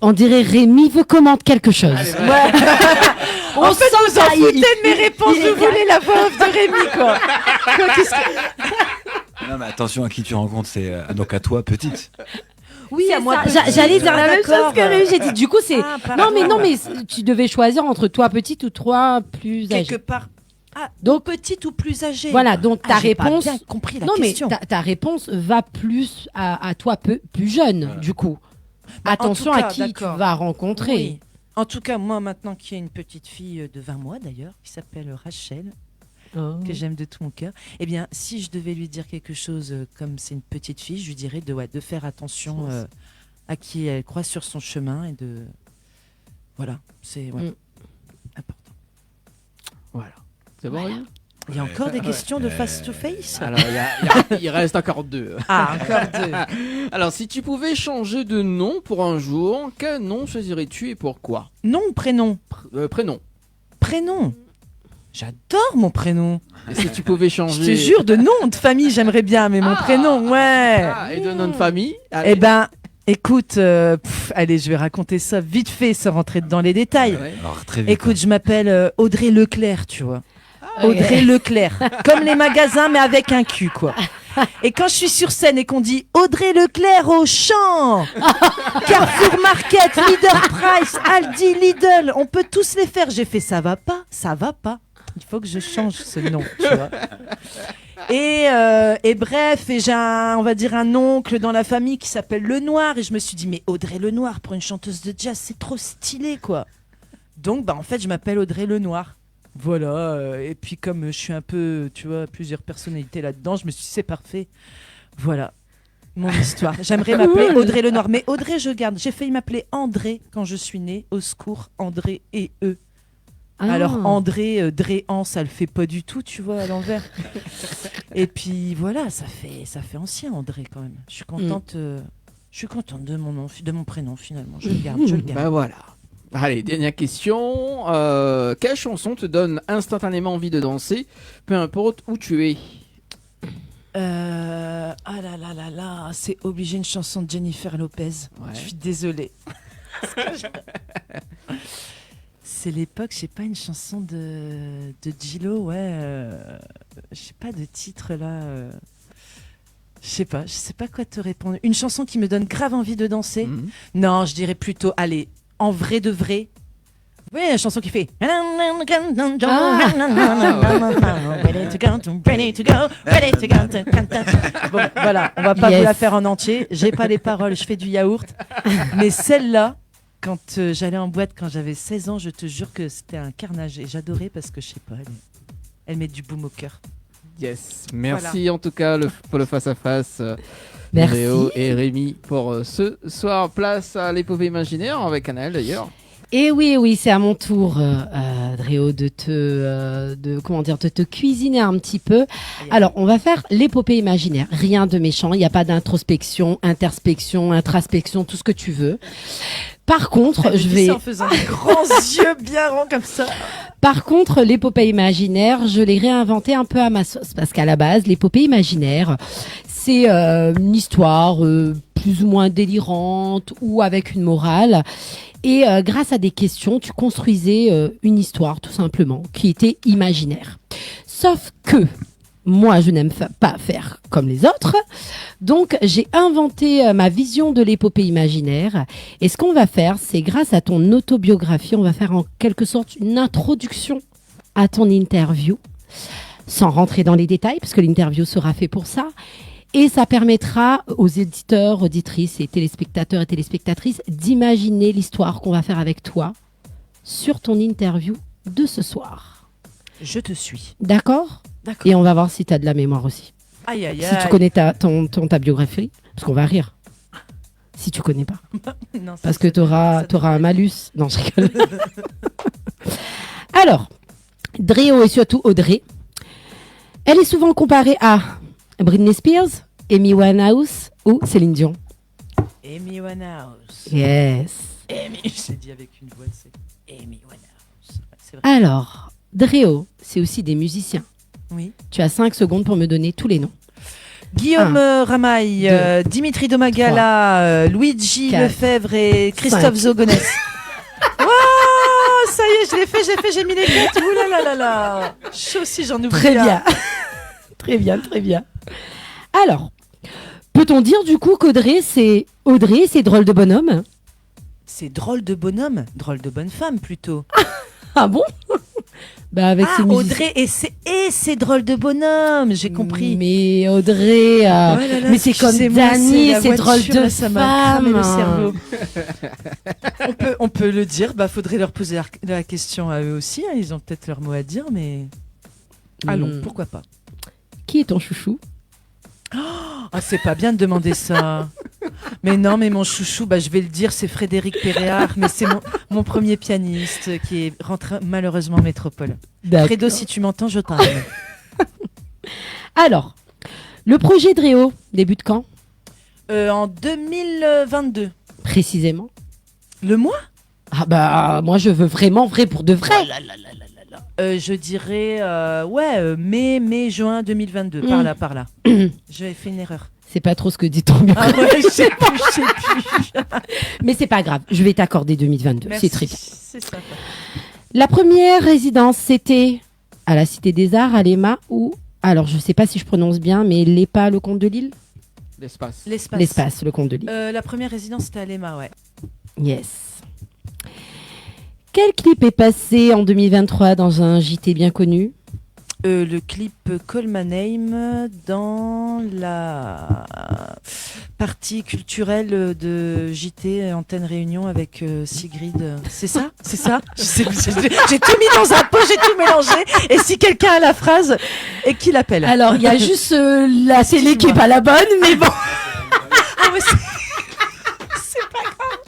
On dirait Rémi veut commenter quelque chose. Ouais. En fait, vous en foutez de mes réponses, vous voulez la voix off de Rémi, quoi. Non, mais attention à qui tu rencontres, c'est donc à toi, petite. Oui, à moi. J'allais dire la même chose que Rémi. J'ai dit, du coup, c'est. Non, mais tu devais choisir entre toi petite ou toi plus âgée. Quelque part. Donc petite ou plus âgée. Voilà, donc ta réponse. J'ai pas bien compris la question. Mais ta réponse va plus à toi plus jeune, du coup. Attention à qui tu vas rencontrer. Oui. En tout cas, moi, maintenant qu'il y a une petite fille de 20 mois, d'ailleurs, qui s'appelle Rachel, que j'aime de tout mon cœur, eh bien, si je devais lui dire quelque chose comme c'est une petite fille, je lui dirais de faire attention à qui elle croise sur son chemin et de... Voilà, c'est important. Voilà. C'est bon, voilà. Il y a encore des questions de face-to-face. Alors, il reste encore 2. Encore 2. Alors, si tu pouvais changer de nom pour un jour, quel nom choisirais-tu et pourquoi ? Nom ou prénom ? Prénom. Prénom ? J'adore mon prénom. Et si tu pouvais changer... Je te jure, de nom de famille, j'aimerais bien, mais mon prénom, ouais. Et de nom de famille ? Eh ben, écoute, allez, je vais raconter ça vite fait, sans rentrer dans les détails. Ouais. Alors, très vite, écoute, je m'appelle Audrey Leclerc, tu vois. Audrey Leclerc, comme les magasins mais avec un cul, quoi. Et quand je suis sur scène et qu'on dit Audrey Leclerc au champ, Carrefour Market, Leader Price, Aldi, Lidl, on peut tous les faire. J'ai fait ça va pas. Il faut que je change ce nom, tu vois. Et bref, et j'ai on va dire un oncle dans la famille qui s'appelle Lenoir et je me suis dit mais Audrey Lenoir pour une chanteuse de jazz c'est trop stylé, quoi. Donc en fait je m'appelle Audrey Lenoir. Voilà, et puis comme je suis un peu, tu vois, plusieurs personnalités là-dedans, je me suis dit, c'est parfait. Voilà, mon histoire. J'aimerais m'appeler Audrey Lenoir, mais Audrey, je garde. J'ai failli m'appeler André quand je suis née. Au secours, André et eux. Alors André, Dréan, ça le fait pas du tout, tu vois, à l'envers. Et puis voilà, ça fait ancien André quand même. Je suis contente de mon nom, de mon prénom finalement. Je le garde. Bah voilà. Allez, dernière question. Quelle chanson te donne instantanément envie de danser, peu importe où tu es? Ah là, c'est obligé une chanson de Jennifer Lopez. Ouais. Je suis désolée. C'est l'époque, je sais pas, une chanson de J-Lo, ouais. Je sais pas de titre là. Je sais pas quoi te répondre. Une chanson qui me donne grave envie de danser. Non, je dirais plutôt, allez, en vrai de vrai. Oui, la chanson qui fait. Ready to go. Bon, voilà, on va pas vous la faire en entier. J'ai pas les paroles, je fais du yaourt. Mais celle-là, quand j'allais en boîte quand j'avais 16 ans, je te jure que c'était un carnage. Et j'adorais parce que, je sais pas, elle met du boum au cœur. Yes, merci en tout cas pour le face-à-face. Merci. Réo et Rémi pour ce soir. Place à l'épopée imaginaire avec Anaël d'ailleurs. Et oui, c'est à mon tour, Dréo, de te cuisiner un petit peu. Alors, on va faire l'épopée imaginaire. Rien de méchant. Il n'y a pas d'introspection, interspection, intraspection, tout ce que tu veux. Par contre, je vais... en faisant des grands yeux bien ronds comme ça. Par contre, l'épopée imaginaire, je l'ai réinventée un peu à ma sauce. Parce qu'à la base, l'épopée imaginaire, c'est une histoire plus ou moins délirante ou avec une morale. Et grâce à des questions, tu construisais une histoire, tout simplement, qui était imaginaire. Sauf que moi, je n'aime pas faire comme les autres. Donc, j'ai inventé ma vision de l'épopée imaginaire. Et ce qu'on va faire, c'est grâce à ton autobiographie, on va faire en quelque sorte une introduction à ton interview, sans rentrer dans les détails, parce que l'interview sera fait pour ça. Et ça permettra aux éditeurs, auditrices et téléspectateurs et téléspectatrices d'imaginer l'histoire qu'on va faire avec toi sur ton interview de ce soir. Je te suis. D'accord ? D'accord. Et on va voir si tu as de la mémoire aussi. Aïe. Si tu connais ta biographie, parce qu'on va rire. Si tu connais pas. Non, parce que tu auras un malus. Non, je rigole. Alors, Dréo et surtout Audrey, elle est souvent comparée à Britney Spears, Amy Winehouse ou Céline Dion. Amy Winehouse. Yes. Amy, j'ai dit avec une voix, c'est Amy Winehouse. C'est vrai. Alors, Dréo, c'est aussi des musiciens. Oui. Tu as 5 secondes pour me donner tous les noms. Guillaume Ramaille, Dimitri Domagala, Luigi Lefebvre et Christophe Zogonès. Ça y est, je l'ai fait, j'ai mis les lettres. Ouh là là. Je aussi, j'en oublie. Très bien. Très bien. Alors, peut-on dire du coup qu'Audrey, c'est drôle de bonhomme? C'est drôle de bonhomme, drôle de bonne femme plutôt. Ah bon? Bah avec ses Audrey et c'est drôle de bonhomme, j'ai compris. Mais Audrey, mais c'est comme Dani, c'est drôle de ça femme. M'a cramé le cerveau. on peut le dire, faudrait leur poser la question à eux aussi, hein, ils ont peut-être leur mot à dire, mais allons, pourquoi pas. Qui est ton chouchou? C'est pas bien de demander ça. Mais non, mais mon chouchou, je vais le dire, c'est Frédéric Péréard, mais c'est mon premier pianiste qui est rentré malheureusement en métropole. D'accord. Fredo, si tu m'entends, je t'aime. Alors, le projet Dréo débute quand? En 2022. Précisément. Le mois? Moi je veux vraiment vrai pour de vrai. Je dirais mai, juin 2022, par là. J'avais fait une erreur. C'est pas trop ce que dit ton micro. Je sais plus. Mais c'est pas grave, je vais t'accorder 2022. Merci. C'est très bien. C'est ça. La première résidence, c'était à la Cité des Arts, à l'EMA, ou, alors je sais pas si je prononce bien, mais l'EPA, le Comte de Lille? L'espace, le Comte de Lille. La première résidence, c'était à l'EMA, ouais. Yes. Quel clip est passé en 2023 dans un JT bien connu? Le clip Call My Name dans la partie culturelle de JT Antenne Réunion avec Sigrid. C'est ça? C'est ça? J'ai tout mis dans un pot, j'ai tout mélangé. Et si quelqu'un a la phrase, et qui l'appelle? Alors, il y a juste la télé qui est pas la bonne, mais bon. Ah, mais c'est pas grave.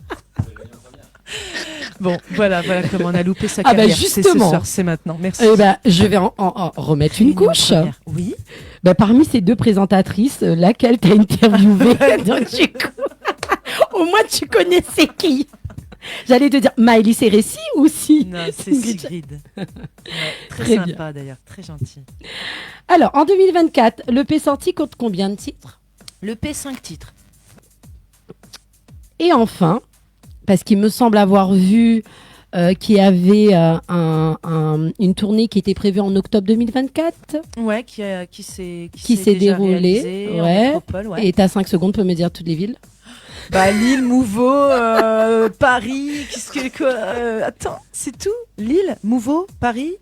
Bon, voilà comment on a loupé sa carrière. Bah justement. C'est ce soir, c'est maintenant. Merci. Eh ben, je vais en remettre une couche. Oui. Bah, parmi ces deux présentatrices, laquelle t'as interviewée? Donc, du coup, au moins tu connais c'est qui. J'allais te dire Maëlys Sérécy ou si? Non, c'est Sigrid. Ouais, très Très sympa d'ailleurs, très gentil. Alors, en 2024, l'EP sorti compte combien de titres? L'EP 5 titres. Et enfin, parce qu'il me semble avoir vu qu'il y avait une tournée qui était prévue en octobre 2024. Ouais, qui s'est déjà déroulée. réalisée en Ouais. métropole, ouais. Et t'as 5 secondes pour me dire toutes les villes. Bah, Lille, Mouveau, Paris, attends, c'est tout? Lille, Mouveau, Paris,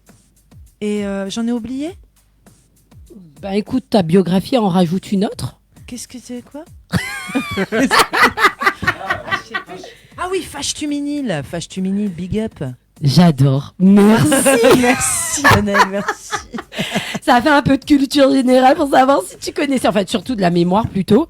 et j'en ai oublié? Bah écoute, ta biographie en rajoute une autre. Qu'est-ce que c'est, quoi? Ah oui, Fâche-tu-Minil, big up. J'adore. Merci. Merci, Annelle, merci. Ça a fait un peu de culture générale pour savoir si tu connaissais, en fait, surtout de la mémoire plutôt.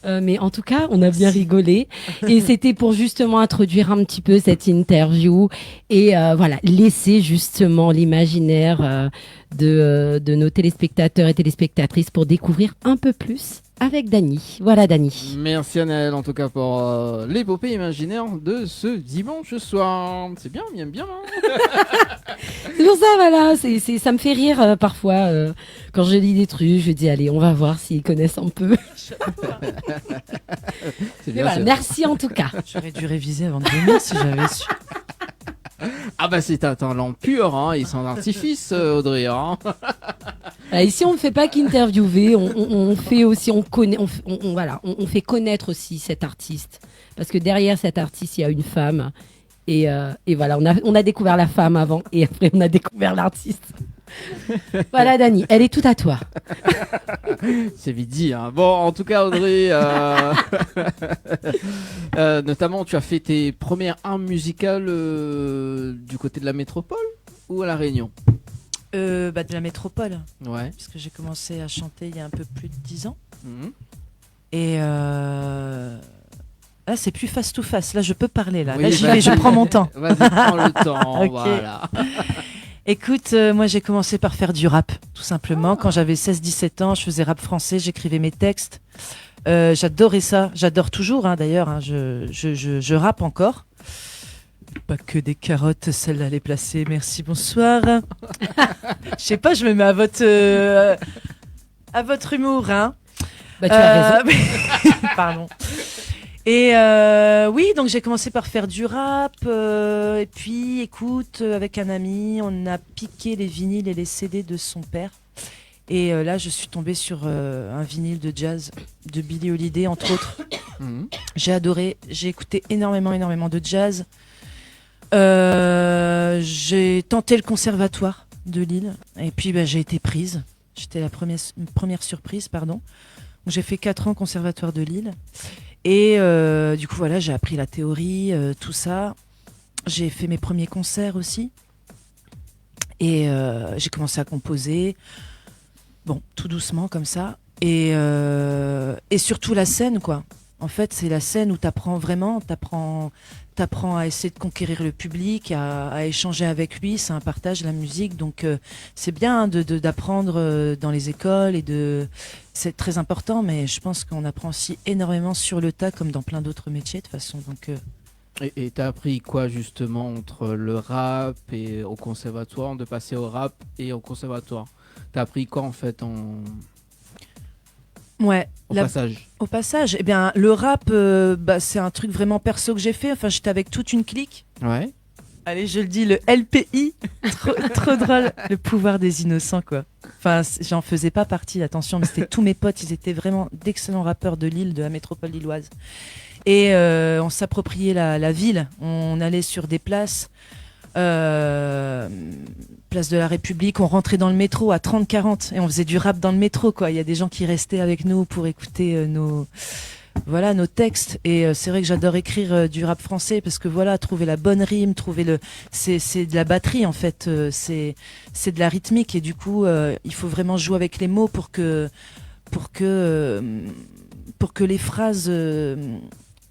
Mais en tout cas, on a bien rigolé. Et c'était pour justement introduire un petit peu cette interview et voilà, laisser justement l'imaginaire de nos téléspectateurs et téléspectatrices pour découvrir un peu plus avec Dany. Voilà, Dany. Merci Annelle en tout cas pour l'épopée imaginaire de ce dimanche soir. C'est bien, il aime bien. Hein. C'est pour ça, voilà, ça me fait rire parfois quand je lis des trucs. Je dis allez, on va voir s'ils connaissent un peu. C'est bien, voilà, merci en tout cas. J'aurais dû réviser avant de venir si j'avais su. Ah bah c'est un talent pur, hein, et sans artifice, Audrey. Hein. Ici, on ne fait pas qu'interviewer, on fait aussi, on connaît, on fait connaître aussi cet artiste, parce que derrière cet artiste, il y a une femme, et voilà, on a découvert la femme avant, et après on a découvert l'artiste. Voilà, Dany, elle est toute à toi. C'est vite dit. Hein. Bon, en tout cas, Audrey, notamment, tu as fait tes premières armes musicales du côté de la métropole ou à La Réunion? De la métropole. Ouais. Puisque j'ai commencé à chanter il y a un peu plus de 10 ans. Mmh. Et là, c'est plus face to face. Là, je peux parler. Là, oui, là je prends mon temps. Vas-y, prends le temps. Okay. Voilà. Écoute, moi j'ai commencé par faire du rap, tout simplement. Quand j'avais 16-17 ans, je faisais rap français, j'écrivais mes textes. J'adorais ça, j'adore toujours hein, d'ailleurs, hein, je rappe encore. Pas que des carottes, celle-là les placer, merci, bonsoir. Je sais pas, je me mets à votre humour. Hein. Bah, tu as raison. Pardon. Et oui, donc j'ai commencé par faire du rap. Et puis, écoute, avec un ami, on a piqué les vinyles et les CD de son père. Et là, je suis tombée sur un vinyle de jazz de Billie Holiday, entre autres. Mmh. J'ai adoré. J'ai écouté énormément de jazz. J'ai tenté le conservatoire de Lille. Et puis, j'ai été prise. J'étais la première surprise, pardon. Donc, j'ai fait 4 ans au conservatoire de Lille. Et du coup, voilà, j'ai appris la théorie, tout ça. J'ai fait mes premiers concerts aussi. Et j'ai commencé à composer. Bon, tout doucement, comme ça. Et surtout la scène, quoi. En fait, c'est la scène où t'apprends vraiment, t'apprends à essayer de conquérir le public, à échanger avec lui. C'est un partage, la musique. Donc, c'est bien d'apprendre dans les écoles c'est très important, mais je pense qu'on apprend aussi énormément sur le tas, comme dans plein d'autres métiers, de toute façon. Donc, Et t'as appris quoi, justement, entre le rap et au conservatoire, de passer au rap et au conservatoire? T'as appris quoi, en fait, passage? Au passage, eh bien, le rap, c'est un truc vraiment perso que j'ai fait. Enfin, j'étais avec toute une clique. Ouais. Allez, je le dis, le LPI. trop drôle. Le pouvoir des innocents, quoi. Enfin, j'en faisais pas partie, attention, mais c'était tous mes potes. Ils étaient vraiment d'excellents rappeurs de Lille, de la métropole lilloise. Et on s'appropriait la ville. On allait sur des places. Place de la République, on rentrait dans le métro à 30-40 et on faisait du rap dans le métro, quoi. Il y a des gens qui restaient avec nous pour écouter voilà nos textes. Et c'est vrai que j'adore écrire du rap français parce que voilà, trouver la bonne rime, c'est de la batterie en fait, c'est de la rythmique et du coup il faut vraiment jouer avec les mots pour que les phrases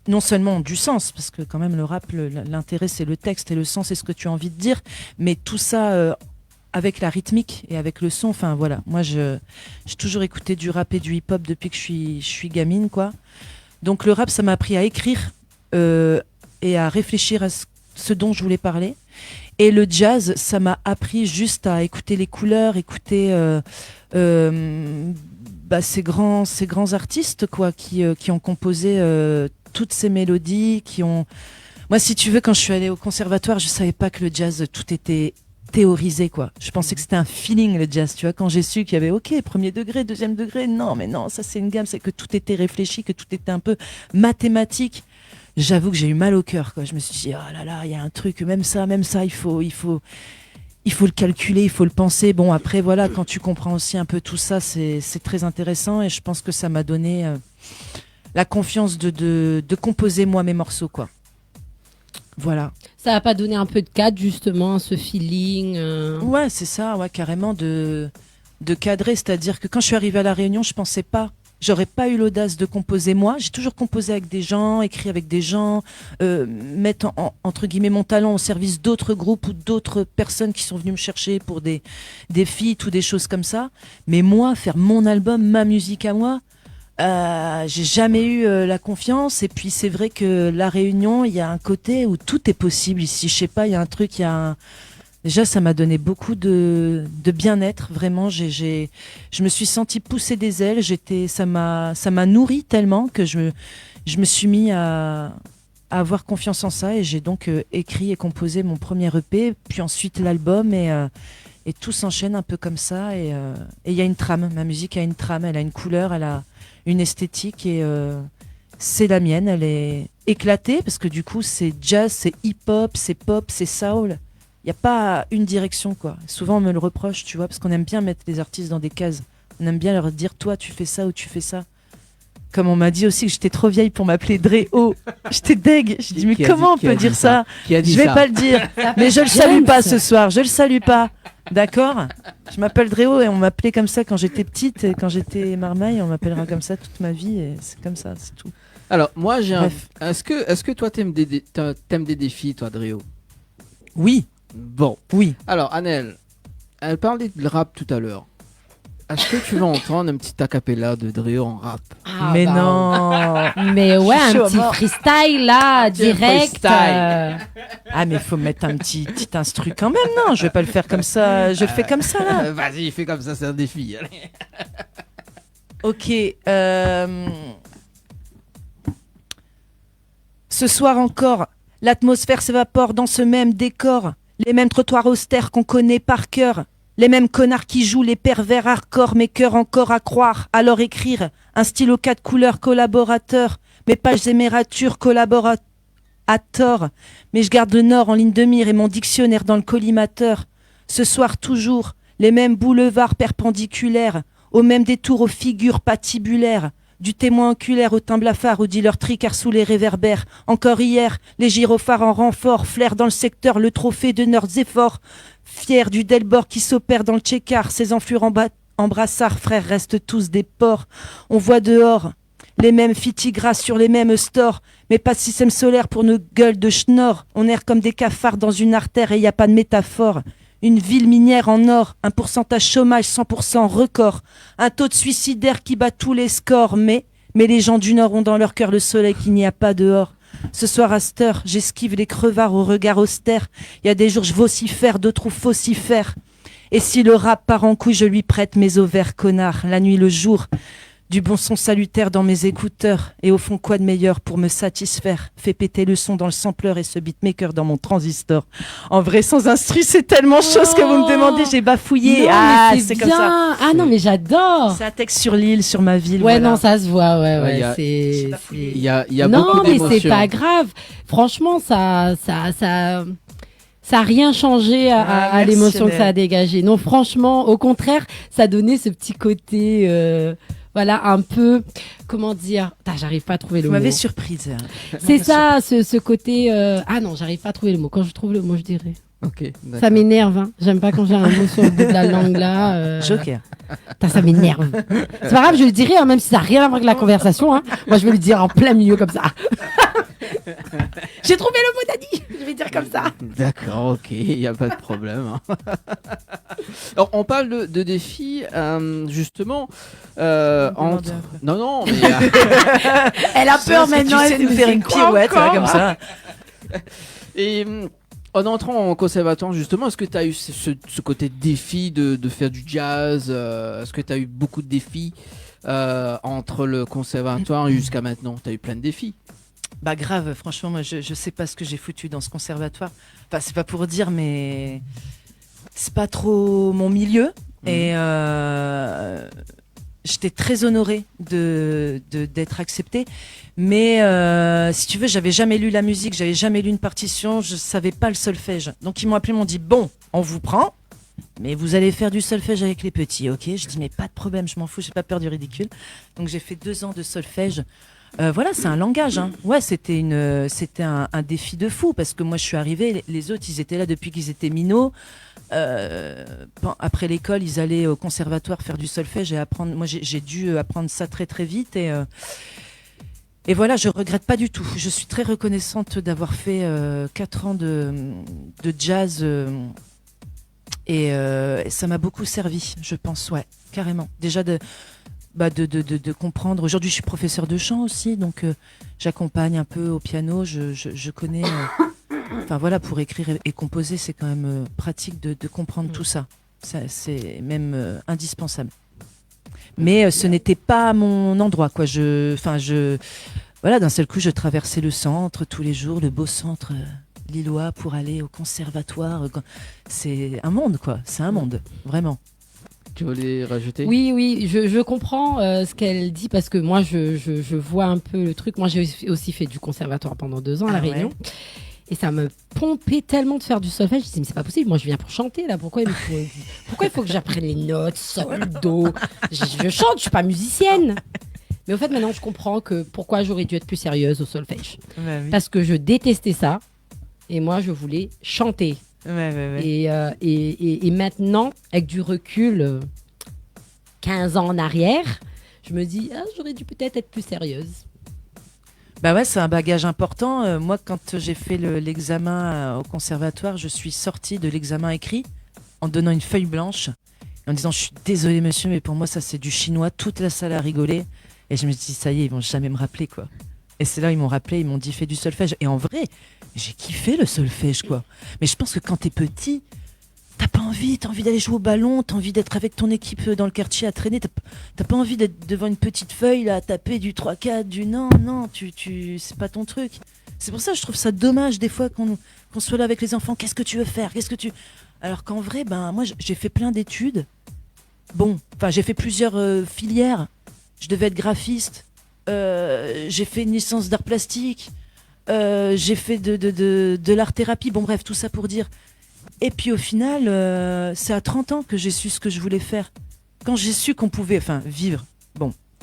non seulement ont du sens, parce que quand même le rap, l'intérêt c'est le texte et le sens c'est ce que tu as envie de dire, mais tout ça avec la rythmique et avec le son, enfin voilà, moi j'ai toujours écouté du rap et du hip-hop depuis que je suis gamine quoi. Donc le rap ça m'a appris à écrire et à réfléchir à ce dont je voulais parler. Et le jazz ça m'a appris juste à écouter les couleurs, écouter ces grands artistes quoi, qui ont composé toutes ces mélodies, moi si tu veux, quand je suis allée au conservatoire je savais pas que le jazz tout était théorisé quoi. Je pensais que c'était un feeling le jazz, tu vois, quand j'ai su qu'il y avait premier degré, deuxième degré, non ça c'est une gamme, c'est que tout était réfléchi, que tout était un peu mathématique. J'avoue que j'ai eu mal au cœur quoi. Je me suis dit oh là là, il y a un truc, même ça il faut le calculer, il faut le penser. Bon après voilà, quand tu comprends aussi un peu tout ça, c'est très intéressant et je pense que ça m'a donné la confiance de composer moi mes morceaux quoi. Voilà. Ça n'a pas donné un peu de cadre justement à ce feeling Ouais, c'est ça, ouais, carrément de cadrer. C'est-à-dire que quand je suis arrivée à La Réunion, je pensais pas, j'aurais pas eu l'audace de composer moi. J'ai toujours composé avec des gens, écrit avec des gens, mettre entre guillemets mon talent au service d'autres groupes ou d'autres personnes qui sont venues me chercher pour des feats ou des choses comme ça. Mais moi, faire mon album, ma musique à moi, j'ai jamais eu la confiance. Et puis c'est vrai que La Réunion, il y a un côté où tout est possible ici. Je sais pas, il y a un truc, déjà ça m'a donné beaucoup de bien-être. Vraiment, je me suis sentie pousser des ailes. Ça m'a nourri tellement que je me suis mis à avoir confiance en ça. Et j'ai donc écrit et composé mon premier EP, puis ensuite l'album et tout s'enchaîne un peu comme ça. Et il y a une trame. Ma musique a une trame. Elle a une couleur. Elle a une esthétique et c'est la mienne, elle est éclatée parce que du coup c'est jazz, c'est hip-hop, c'est pop, c'est soul. Il n'y a pas une direction quoi. Souvent on me le reproche, tu vois, parce qu'on aime bien mettre les artistes dans des cases. On aime bien leur dire toi tu fais ça ou tu fais ça. Comme on m'a dit aussi que j'étais trop vieille pour m'appeler Dre-O. J'étais deg. Je dis mais comment on peut dire ça ? Je vais pas le dire. Mais je le salue pas ce soir. Je le salue pas. D'accord ? Je m'appelle Dre-O et on m'appelait comme ça quand j'étais petite et quand j'étais marmaille. On m'appellera comme ça toute ma vie et c'est comme ça, c'est tout. Alors moi est-ce que toi t'aimes des défis toi Dre-O ? Oui. Bon. Oui. Alors Annelle, elle parlait de rap tout à l'heure. Est-ce que tu vas entendre un petit acapella de Dre-O en rap ? Mais non. Mais ouais, un petit freestyle là, direct. Ah mais faut mettre un petit instru quand même, non ? Je vais pas le faire comme ça. Je le fais comme ça là. Vas-y, fais comme ça, c'est un défi. Ok. Ce soir encore, l'atmosphère s'évapore dans ce même décor. Les mêmes trottoirs austères qu'on connaît par cœur. Les mêmes connards qui jouent les pervers hardcore, mes cœurs encore à croire. Alors écrire un stylo 4 couleurs collaborateur. Mes pages et mes ratures collaborent à tort. Mais je garde le nord en ligne de mire et mon dictionnaire dans le collimateur. Ce soir toujours, les mêmes boulevards perpendiculaires. Aux mêmes détours aux figures patibulaires. Du témoin oculaire au teint blafard, au dealer tricard sous les réverbères. Encore hier, les gyrophares en renfort, flairent dans le secteur le trophée de leurs efforts. Fiers du Delbord qui s'opère dans le tchékar, ces enflures en brassard, frères, restent tous des porcs. On voit dehors les mêmes fitigras sur les mêmes stores, mais pas de système solaire pour nos gueules de schnorr. On erre comme des cafards dans une artère et y a pas de métaphore. Une ville minière en or, un pourcentage chômage 100% record, un taux de suicidaire qui bat tous les scores, mais les gens du Nord ont dans leur cœur le soleil qu'il n'y a pas dehors. Ce soir à cette heure, j'esquive les crevards au regard austère. Il y a des jours je vocifère, d'autres où faucifère. Et si le rap part en couille, je lui prête mes ovaires, connard. La nuit, le jour, du bon son salutaire dans mes écouteurs. Et au fond, quoi de meilleur pour me satisfaire ? Fais péter le son dans le sampler et ce beatmaker dans mon transistor. En vrai, sans instru, c'est tellement chaud ce que vous me demandez. J'ai bafouillé. Non, c'est bien. Comme ça. Ah non, mais j'adore. C'est un texte sur l'île, sur ma ville. Ouais, voilà. non, ça se voit. Ouais, il y a non, beaucoup d'émotions. Non, mais c'est pas grave. Franchement, ça a rien changé à l'émotion que ça a dégagé. Non, franchement, au contraire, ça donnait ce petit côté voilà, un peu, comment dire, j'arrive pas à trouver le Vous mot. m'avez surprise. C'est ça, ce côté, ah non, j'arrive pas à trouver le mot. Quand je trouve le mot, je dirais. Ok. D'accord. Ça m'énerve, hein. J'aime pas quand j'ai un mot sur le bout de la langue là. Joker. Ça m'énerve. C'est pas grave, je le dirai, hein, même si ça n'a rien à voir avec la conversation. Hein. Moi, je vais le dire en plein milieu comme ça. J'ai trouvé le mot Dadi. Je vais dire comme ça. D'accord, ok, il n'y a pas de problème. Hein. Alors, on parle de défis, justement. Entre... Non, mais. Elle a peur maintenant. Tu sais nous faire une pirouette là, comme ça. Et. En entrant en conservatoire, justement, est-ce que tu as eu ce côté défi de faire du jazz Est-ce que tu as eu beaucoup de défis entre le conservatoire jusqu'à maintenant? Tu as eu plein de défis. Bah grave, franchement, moi je sais pas ce que j'ai foutu dans ce conservatoire. Enfin, c'est pas pour dire, mais c'est pas trop mon milieu. Et j'étais très honorée d'être acceptée. Mais si tu veux, j'avais jamais lu la musique, j'avais jamais lu une partition, je savais pas le solfège. Donc ils m'ont appelé, ils m'ont dit bon, on vous prend, mais vous allez faire du solfège avec les petits, ok? Je dis mais pas de problème, je m'en fous, j'ai pas peur du ridicule. Donc j'ai fait 2 ans de solfège. Voilà, c'est un langage. Hein. Ouais, c'était un défi de fou parce que moi je suis arrivée, les autres ils étaient là depuis qu'ils étaient minots. Après l'école, ils allaient au conservatoire faire du solfège et apprendre. Moi j'ai dû apprendre ça très très vite et voilà, je regrette pas du tout. Je suis très reconnaissante d'avoir fait 4 ans de jazz et ça m'a beaucoup servi, je pense, ouais, carrément. Déjà de comprendre. Aujourd'hui, je suis professeur de chant aussi, donc j'accompagne un peu au piano. Je connais. Enfin voilà, pour écrire et composer, c'est quand même pratique de comprendre tout ça. C'est même indispensable. Mais ce n'était pas mon endroit, quoi. Voilà, d'un seul coup, je traversais le centre tous les jours, le beau centre lillois, pour aller au conservatoire. C'est un monde, quoi. C'est un monde, vraiment. Tu voulais rajouter? Oui, je comprends ce qu'elle dit parce que moi, je vois un peu le truc. Moi, j'ai aussi fait du conservatoire pendant 2 ans à La Réunion. Ouais. Et ça me pompait tellement de faire du solfège. Je me dis, mais c'est pas possible, moi je viens pour chanter là. Pourquoi il faut que j'apprenne les notes, sol, do? Je chante, je suis pas musicienne. Mais au fait, maintenant je comprends pourquoi j'aurais dû être plus sérieuse au solfège. Ouais, oui. Parce que je détestais ça. Et moi je voulais chanter. Ouais. Et maintenant, avec du recul, 15 ans en arrière, je me dis, j'aurais dû peut-être être plus sérieuse. Bah ouais, c'est un bagage important. Moi, quand j'ai fait l'examen au conservatoire, je suis sortie de l'examen écrit en donnant une feuille blanche, en disant, je suis désolée monsieur, mais pour moi ça c'est du chinois. Toute la salle a rigolé. Et je me suis dit, ça y est, ils vont jamais me rappeler, quoi. Et c'est là ils m'ont rappelé, ils m'ont dit, fais du solfège. Et en vrai, j'ai kiffé le solfège, quoi. Mais je pense que quand t'es petit, t'as pas envie, t'as envie d'aller jouer au ballon, t'as envie d'être avec ton équipe dans le quartier à traîner, t'as pas envie d'être devant une petite feuille là, à taper du 3-4, du non, c'est pas ton truc. C'est pour ça que je trouve ça dommage des fois qu'on soit là avec les enfants, qu'est-ce que tu veux faire, Alors qu'en vrai, moi j'ai fait plein d'études, j'ai fait plusieurs filières, je devais être graphiste, j'ai fait une licence d'art plastique, j'ai fait de l'art-thérapie, bref, tout ça pour dire... Et puis au final, c'est à 30 ans que j'ai su ce que je voulais faire. Quand j'ai su qu'on pouvait, vivre,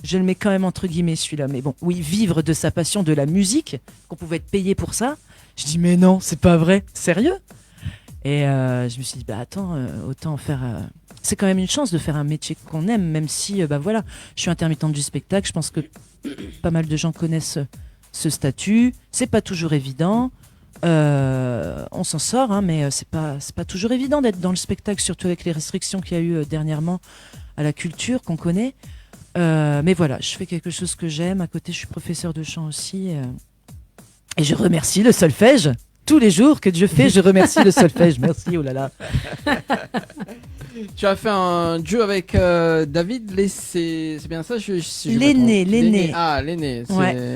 je le mets quand même entre guillemets celui-là, mais vivre de sa passion, de la musique, qu'on pouvait être payé pour ça, je dis mais non, c'est pas vrai, sérieux? Et je me suis dit, attends, autant en faire... C'est quand même une chance de faire un métier qu'on aime, même si, je suis intermittente du spectacle, je pense que pas mal de gens connaissent ce statut, c'est pas toujours évident. On s'en sort, mais c'est pas toujours évident d'être dans le spectacle, surtout avec les restrictions qu'il y a eu dernièrement à la culture qu'on connaît. Mais voilà, je fais quelque chose que j'aime. À côté, je suis professeur de chant aussi. Et je remercie le solfège. Tous les jours que je fais, je remercie le solfège. Merci, oh là là. Tu as fait un duo avec David, c'est bien ça? Lenné. Ah, Lenné.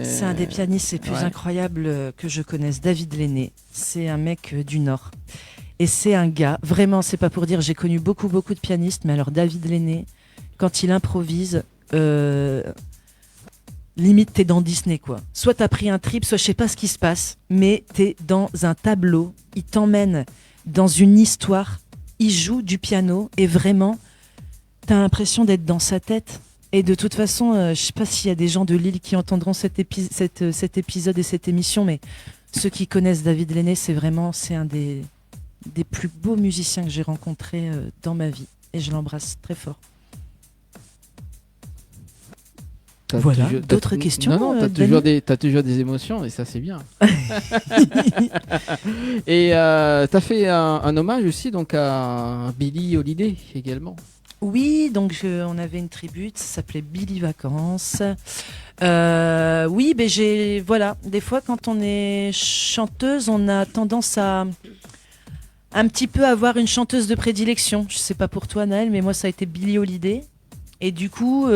C'est un des pianistes les plus incroyables que je connaisse. David Lenné. C'est un mec du Nord. Et c'est un gars, vraiment, c'est pas pour dire, j'ai connu beaucoup de pianistes, mais alors David Lenné, quand il improvise, limite t'es dans Disney, quoi. Soit t'as pris un trip, soit je sais pas ce qui se passe, mais t'es dans un tableau, il t'emmène dans une histoire. Il joue du piano et vraiment, t'as l'impression d'être dans sa tête. Et de toute façon, je sais pas s'il y a des gens de Lille qui entendront cet épisode et cette émission, mais ceux qui connaissent David Lenné, c'est un des plus beaux musiciens que j'ai rencontrés dans ma vie. Et je l'embrasse très fort. Voilà. D'autres questions? Non, t'as toujours des émotions et ça c'est bien. Et t'as fait un hommage aussi donc à Billie Holiday également. Oui, donc on avait une tribute, ça s'appelait Billie Vacances. Oui, mais voilà, des fois quand on est chanteuse, on a tendance à un petit peu avoir une chanteuse de prédilection. Je sais pas pour toi Naël, mais moi ça a été Billie Holiday. Et du coup,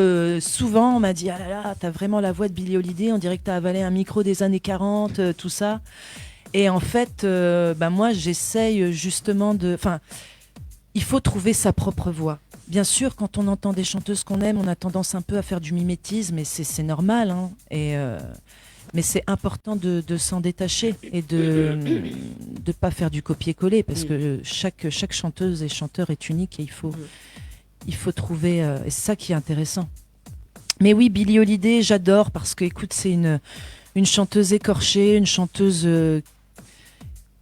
souvent, on m'a dit « Ah là là, t'as vraiment la voix de Billie Holiday, on dirait que t'as avalé un micro des années 40, tout ça. » Et en fait, moi, j'essaye justement de... Enfin, il faut trouver sa propre voix. Bien sûr, quand on entend des chanteuses qu'on aime, on a tendance un peu à faire du mimétisme, et c'est normal. Hein, mais c'est important de s'en détacher et de ne pas faire du copier-coller, parce que chaque chanteuse et chanteur est unique, et il faut trouver, et c'est ça qui est intéressant. Mais oui, Billie Holiday, j'adore parce que, écoute, c'est une chanteuse écorchée, une chanteuse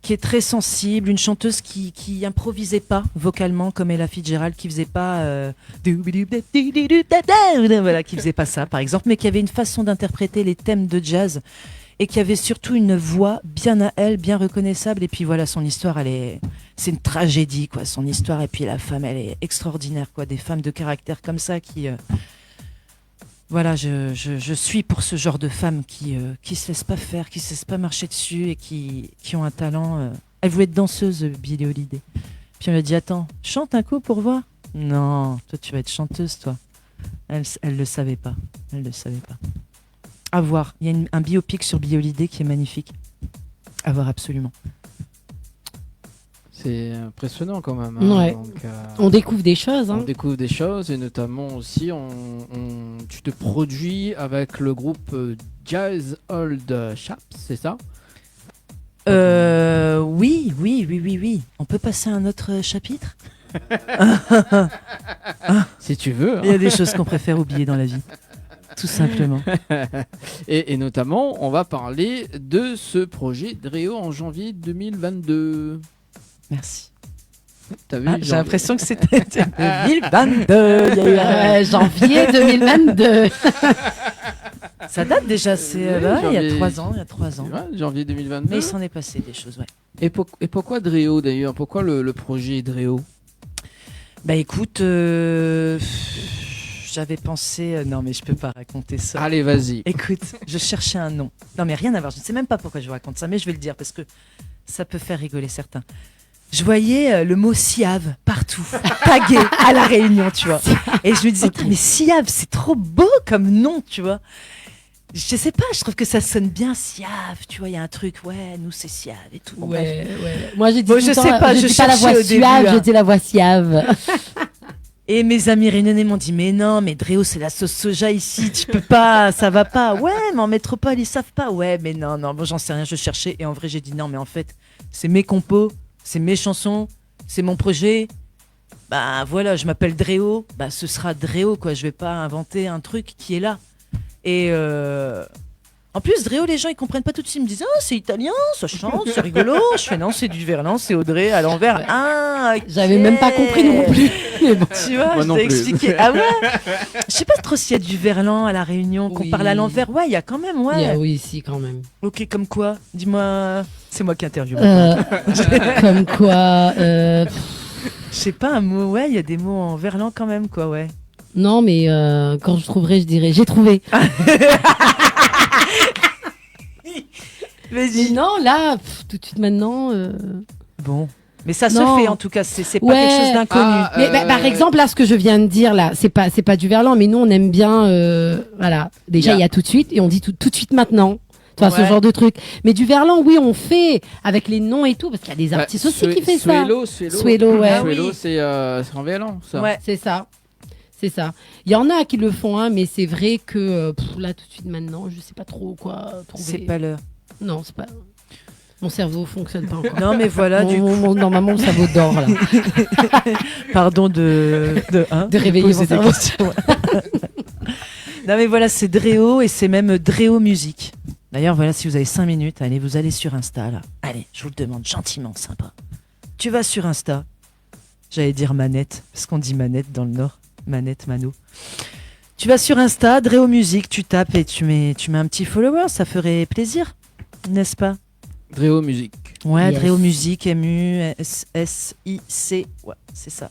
qui est très sensible, une chanteuse qui improvisait pas vocalement comme Ella Fitzgerald, qui faisait pas voilà, qui faisait pas ça par exemple, mais qui avait une façon d'interpréter les thèmes de jazz et qui avait surtout une voix bien à elle, bien reconnaissable. Et puis voilà, son histoire, c'est une tragédie, quoi, son histoire. Et puis la femme, elle est extraordinaire, quoi. Des femmes de caractère comme ça qui... Voilà, je suis pour ce genre de femmes qui se laissent pas faire, qui se laissent pas marcher dessus et qui ont un talent. Elle voulait être danseuse, Billie Holiday. Puis on lui a dit, attends, chante un coup pour voir. Non, toi tu vas être chanteuse, toi. Elle le savait pas. Elle le savait pas. À voir. Il y a un biopic sur Billie Holiday qui est magnifique. À voir absolument. C'est impressionnant quand même. Hein. Ouais. Donc, on découvre des choses. Hein. On découvre des choses et notamment aussi, tu te produis avec le groupe Jazz Old Chaps, c'est ça? Oui. On peut passer à un autre chapitre? Si tu veux. Hein. Il y a des choses qu'on préfère oublier dans la vie. Tout simplement. et notamment, on va parler de ce projet Dréo en janvier 2022. Merci. T'as vu, j'ai l'impression que c'était 2022. Il y a eu janvier 2022. Ça date déjà, c'est il y a 3 ans. Ouais, janvier 2022. Mais il s'en est passé des choses, ouais. Et pourquoi Dréo d'ailleurs? Pourquoi le projet Dréo? Bah écoute, j'avais pensé... non mais je peux pas raconter ça. Allez, vas-y. Écoute, je cherchais un nom. Non mais rien à voir, je ne sais même pas pourquoi je vous raconte ça, mais je vais le dire parce que ça peut faire rigoler certains. Je voyais le mot Siave partout, tagué à La Réunion, tu vois. Et je me disais, mais Siave, c'est trop beau comme nom, tu vois. Je sais pas, je trouve que ça sonne bien Siave, tu vois, il y a un truc, ouais, nous c'est Siave et tout. Bon, ouais. Moi j'ai dit je sais pas, je dis pas la voix Suave, je dis la voix Siave. Et mes amis réunionnais m'ont dit, mais non, mais Dréo, c'est la sauce soja ici, tu peux pas, ça va pas. Ouais, mais en métropole, ils savent pas. Ouais, mais non, bon, j'en sais rien, je cherchais. Et en vrai, j'ai dit non, mais en fait, c'est mes compos, c'est mes chansons, c'est mon projet. Bah voilà, je m'appelle Dréo, bah ce sera Dréo, quoi. Je vais pas inventer un truc qui est là. Et en plus, Dréo, les gens, ils comprennent pas tout de suite. Ils me disent, oh, c'est italien, ça chante, c'est rigolo. Je fais, non, c'est du Verlan, c'est Audrey à l'envers. Ah, okay. J'avais même pas compris non plus. Mais bon. Tu vois, je t'ai expliqué. Ah ouais. Je sais pas trop s'il y a du Verlan à La Réunion, qu'on parle à l'envers. Ouais, il y a quand même, ouais. Oui, si, quand même. Ok, comme quoi? Dis-moi, c'est moi qui interviewe. Comme quoi Je sais pas, un mot, ouais, il y a des mots en Verlan quand même, quoi, ouais. Non, mais quand je trouverai, je dirai, j'ai trouvé. Vas-y. Non, là, tout de suite maintenant. Bon. Mais ça se fait en tout cas, c'est pas quelque chose d'inconnu. Mais par exemple, là, ce que je viens de dire, là, c'est pas du Verlan, mais nous, on aime bien, voilà. Déjà, il y a tout de suite, et on dit tout de suite maintenant. Tu vois, ce genre de truc. Mais du Verlan, oui, on fait avec les noms et tout, parce qu'il y a des artistes aussi qui font ça. Suelo, ouais. Suelo, c'est en Verlan, ça. Ouais, c'est ça. C'est ça. Il y en a qui le font, hein, mais c'est vrai que là, tout de suite maintenant, je sais pas trop quoi trouver. C'est pas l'heure. Non, c'est pas. Mon cerveau fonctionne pas encore. Non, mais voilà, du coup. Normalement, mon cerveau dort, là. Pardon de réveiller mon cerveau. Non mais voilà, c'est Dréo et c'est même Dréo Musique. D'ailleurs, voilà, si vous avez 5 minutes, allez, vous allez sur Insta, là. Allez, je vous le demande gentiment, sympa. Tu vas sur Insta. J'allais dire manette, parce qu'on dit manette dans le Nord. Manette, Mano. Tu vas sur Insta, Dréo Musique, tu tapes et tu mets un petit follower, ça ferait plaisir, n'est-ce pas? Dréo Musique. Ouais, Yes. Dréo Musique, M-U-S-I-C, ouais, c'est ça.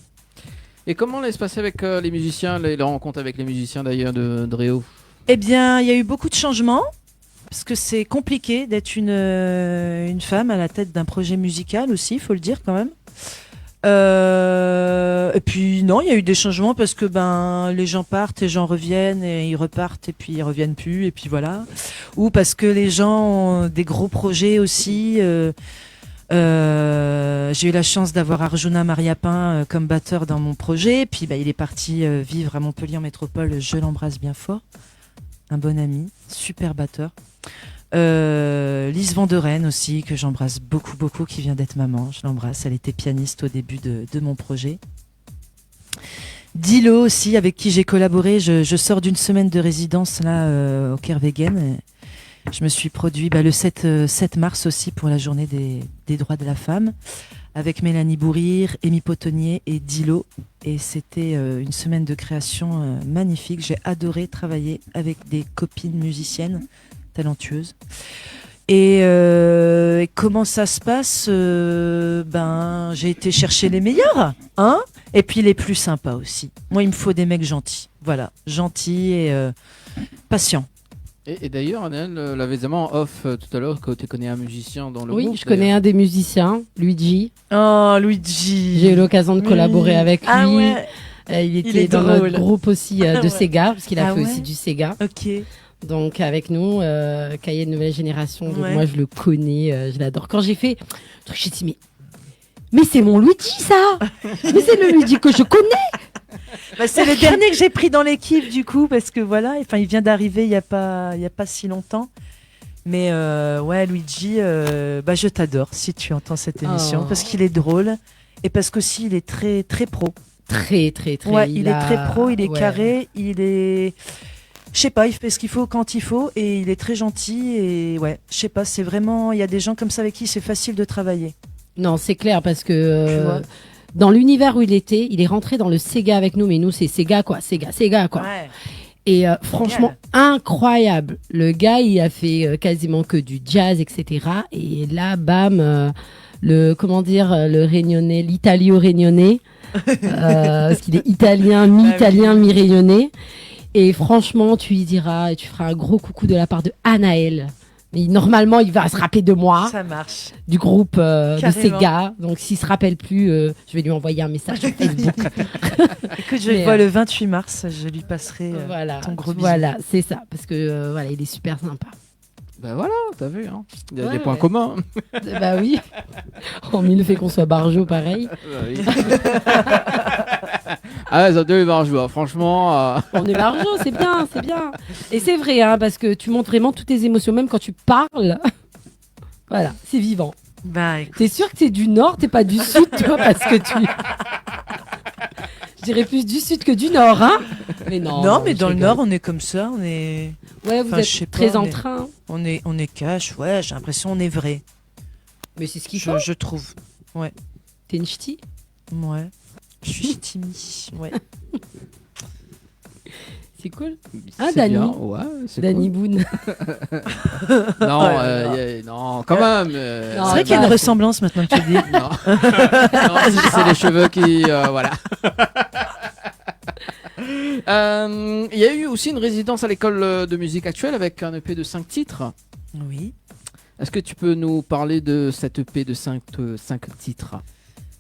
Et comment laisse passer avec les musiciens, les rencontres avec les musiciens d'ailleurs de Dréo? Eh bien, il y a eu beaucoup de changements, parce que c'est compliqué d'être une femme à la tête d'un projet musical aussi, il faut le dire quand même. Et puis non, il y a eu des changements parce que les gens partent, les gens reviennent et ils repartent et puis ils reviennent plus et puis voilà. Ou parce que les gens ont des gros projets aussi. J'ai eu la chance d'avoir Arjuna Mariapin comme batteur dans mon projet. Puis il est parti vivre à Montpellier en métropole. Je l'embrasse bien fort. Un bon ami, super batteur. Lise Vanderen aussi, que j'embrasse beaucoup, beaucoup, qui vient d'être maman. Je l'embrasse. Elle était pianiste au début de mon projet. Dilo aussi, avec qui j'ai collaboré. Je sors d'une semaine de résidence là au Kervegen. Je me suis produit le 7 mars aussi pour la journée des droits de la femme avec Mélanie Bourrir, Amy Potonnier et Dilo. Et c'était une semaine de création magnifique. J'ai adoré travailler avec des copines musiciennes talentueuses. Et comment ça se passe? J'ai été chercher les meilleurs, hein, et puis les plus sympas aussi. Moi, il me faut des mecs gentils. Voilà, gentils et patients. Et d'ailleurs, Annelle l'avait dit en off tout à l'heure que tu connais un musicien dans le Oui, groupe. je connais un des musiciens, Luigi. Oh, Luigi. J'ai eu l'occasion de collaborer avec lui. Ah ouais. Il était dans notre groupe aussi de Sega, parce qu'il a fait aussi du Sega. Ok. Donc avec nous, cahier de nouvelle génération. Donc Ouais. moi je le connais, je l'adore. Quand j'ai fait, j'ai dit mais c'est mon Luigi ça. Mais c'est le Luigi que je connais. C'est le dernier que j'ai pris dans l'équipe du coup parce que voilà, il vient d'arriver il y a pas si longtemps. Mais ouais, Luigi, je t'adore si tu entends cette émission parce qu'il est drôle et parce qu'aussi il est très très pro. Très très très. Ouais, il est très pro, il est carré, il est. Je sais pas, il fait ce qu'il faut quand il faut et il est très gentil et ouais, je sais pas, c'est vraiment, il y a des gens comme ça avec qui c'est facile de travailler. Non, c'est clair parce que dans l'univers où il était, il est rentré dans le Sega avec nous, mais nous c'est Sega quoi, Sega quoi. Ouais. Et franchement incroyable. Le gars il a fait quasiment que du jazz etc. Et là bam, le réunionnais, l'italio-réunionnais, parce qu'il est italien, mi-italien, mi-réunionnais. Et franchement, tu lui diras, et tu feras un gros coucou de la part de Anaël. Mais normalement, il va se rappeler de moi. Ça marche. Du groupe de Carrément. Sega. Donc, s'il se rappelle plus, je vais lui envoyer un message sur Facebook. Écoute, je le vois le 28 mars, je lui passerai ton gros bisou. Voilà, c'est ça. Parce que voilà, il est super sympa. Ben voilà, t'as vu, hein. Il y a Ouais, des points ouais. communs. Bah oui. Oh, mais le fait qu'on soit barjo pareil. Ah ouais, ça deux barjo, hein. Franchement. On est barjo, c'est bien, c'est bien. Et c'est vrai, hein, parce que tu montres vraiment toutes tes émotions, même quand tu parles. Voilà, c'est vivant. T'es sûr que t'es du Nord, t'es pas du Sud, toi, parce que tu. Je dirais plus du Sud que du Nord, hein. Mais non. Non, mais je dans le rigole. Nord, on est comme ça, on est. Ouais, vous je sais êtes très pas, en train. On est cash, ouais, j'ai l'impression on est vrai. Mais c'est ce qu'il faut. Je trouve. Ouais. T'es une ch'ti? Ouais. Je suis ch'timi, ouais. C'est cool. C'est Ah, Dany. bien, ouais, c'est Dany cool. Boone. Non, quand même. C'est vrai qu'il y a une ressemblance maintenant que tu le dis. Non, non c'est les cheveux qui. Voilà. Il y a eu aussi une résidence à l'école de musique actuelle avec un EP de 5 titres. Oui. Est-ce que tu peux nous parler de cet EP de 5 titres?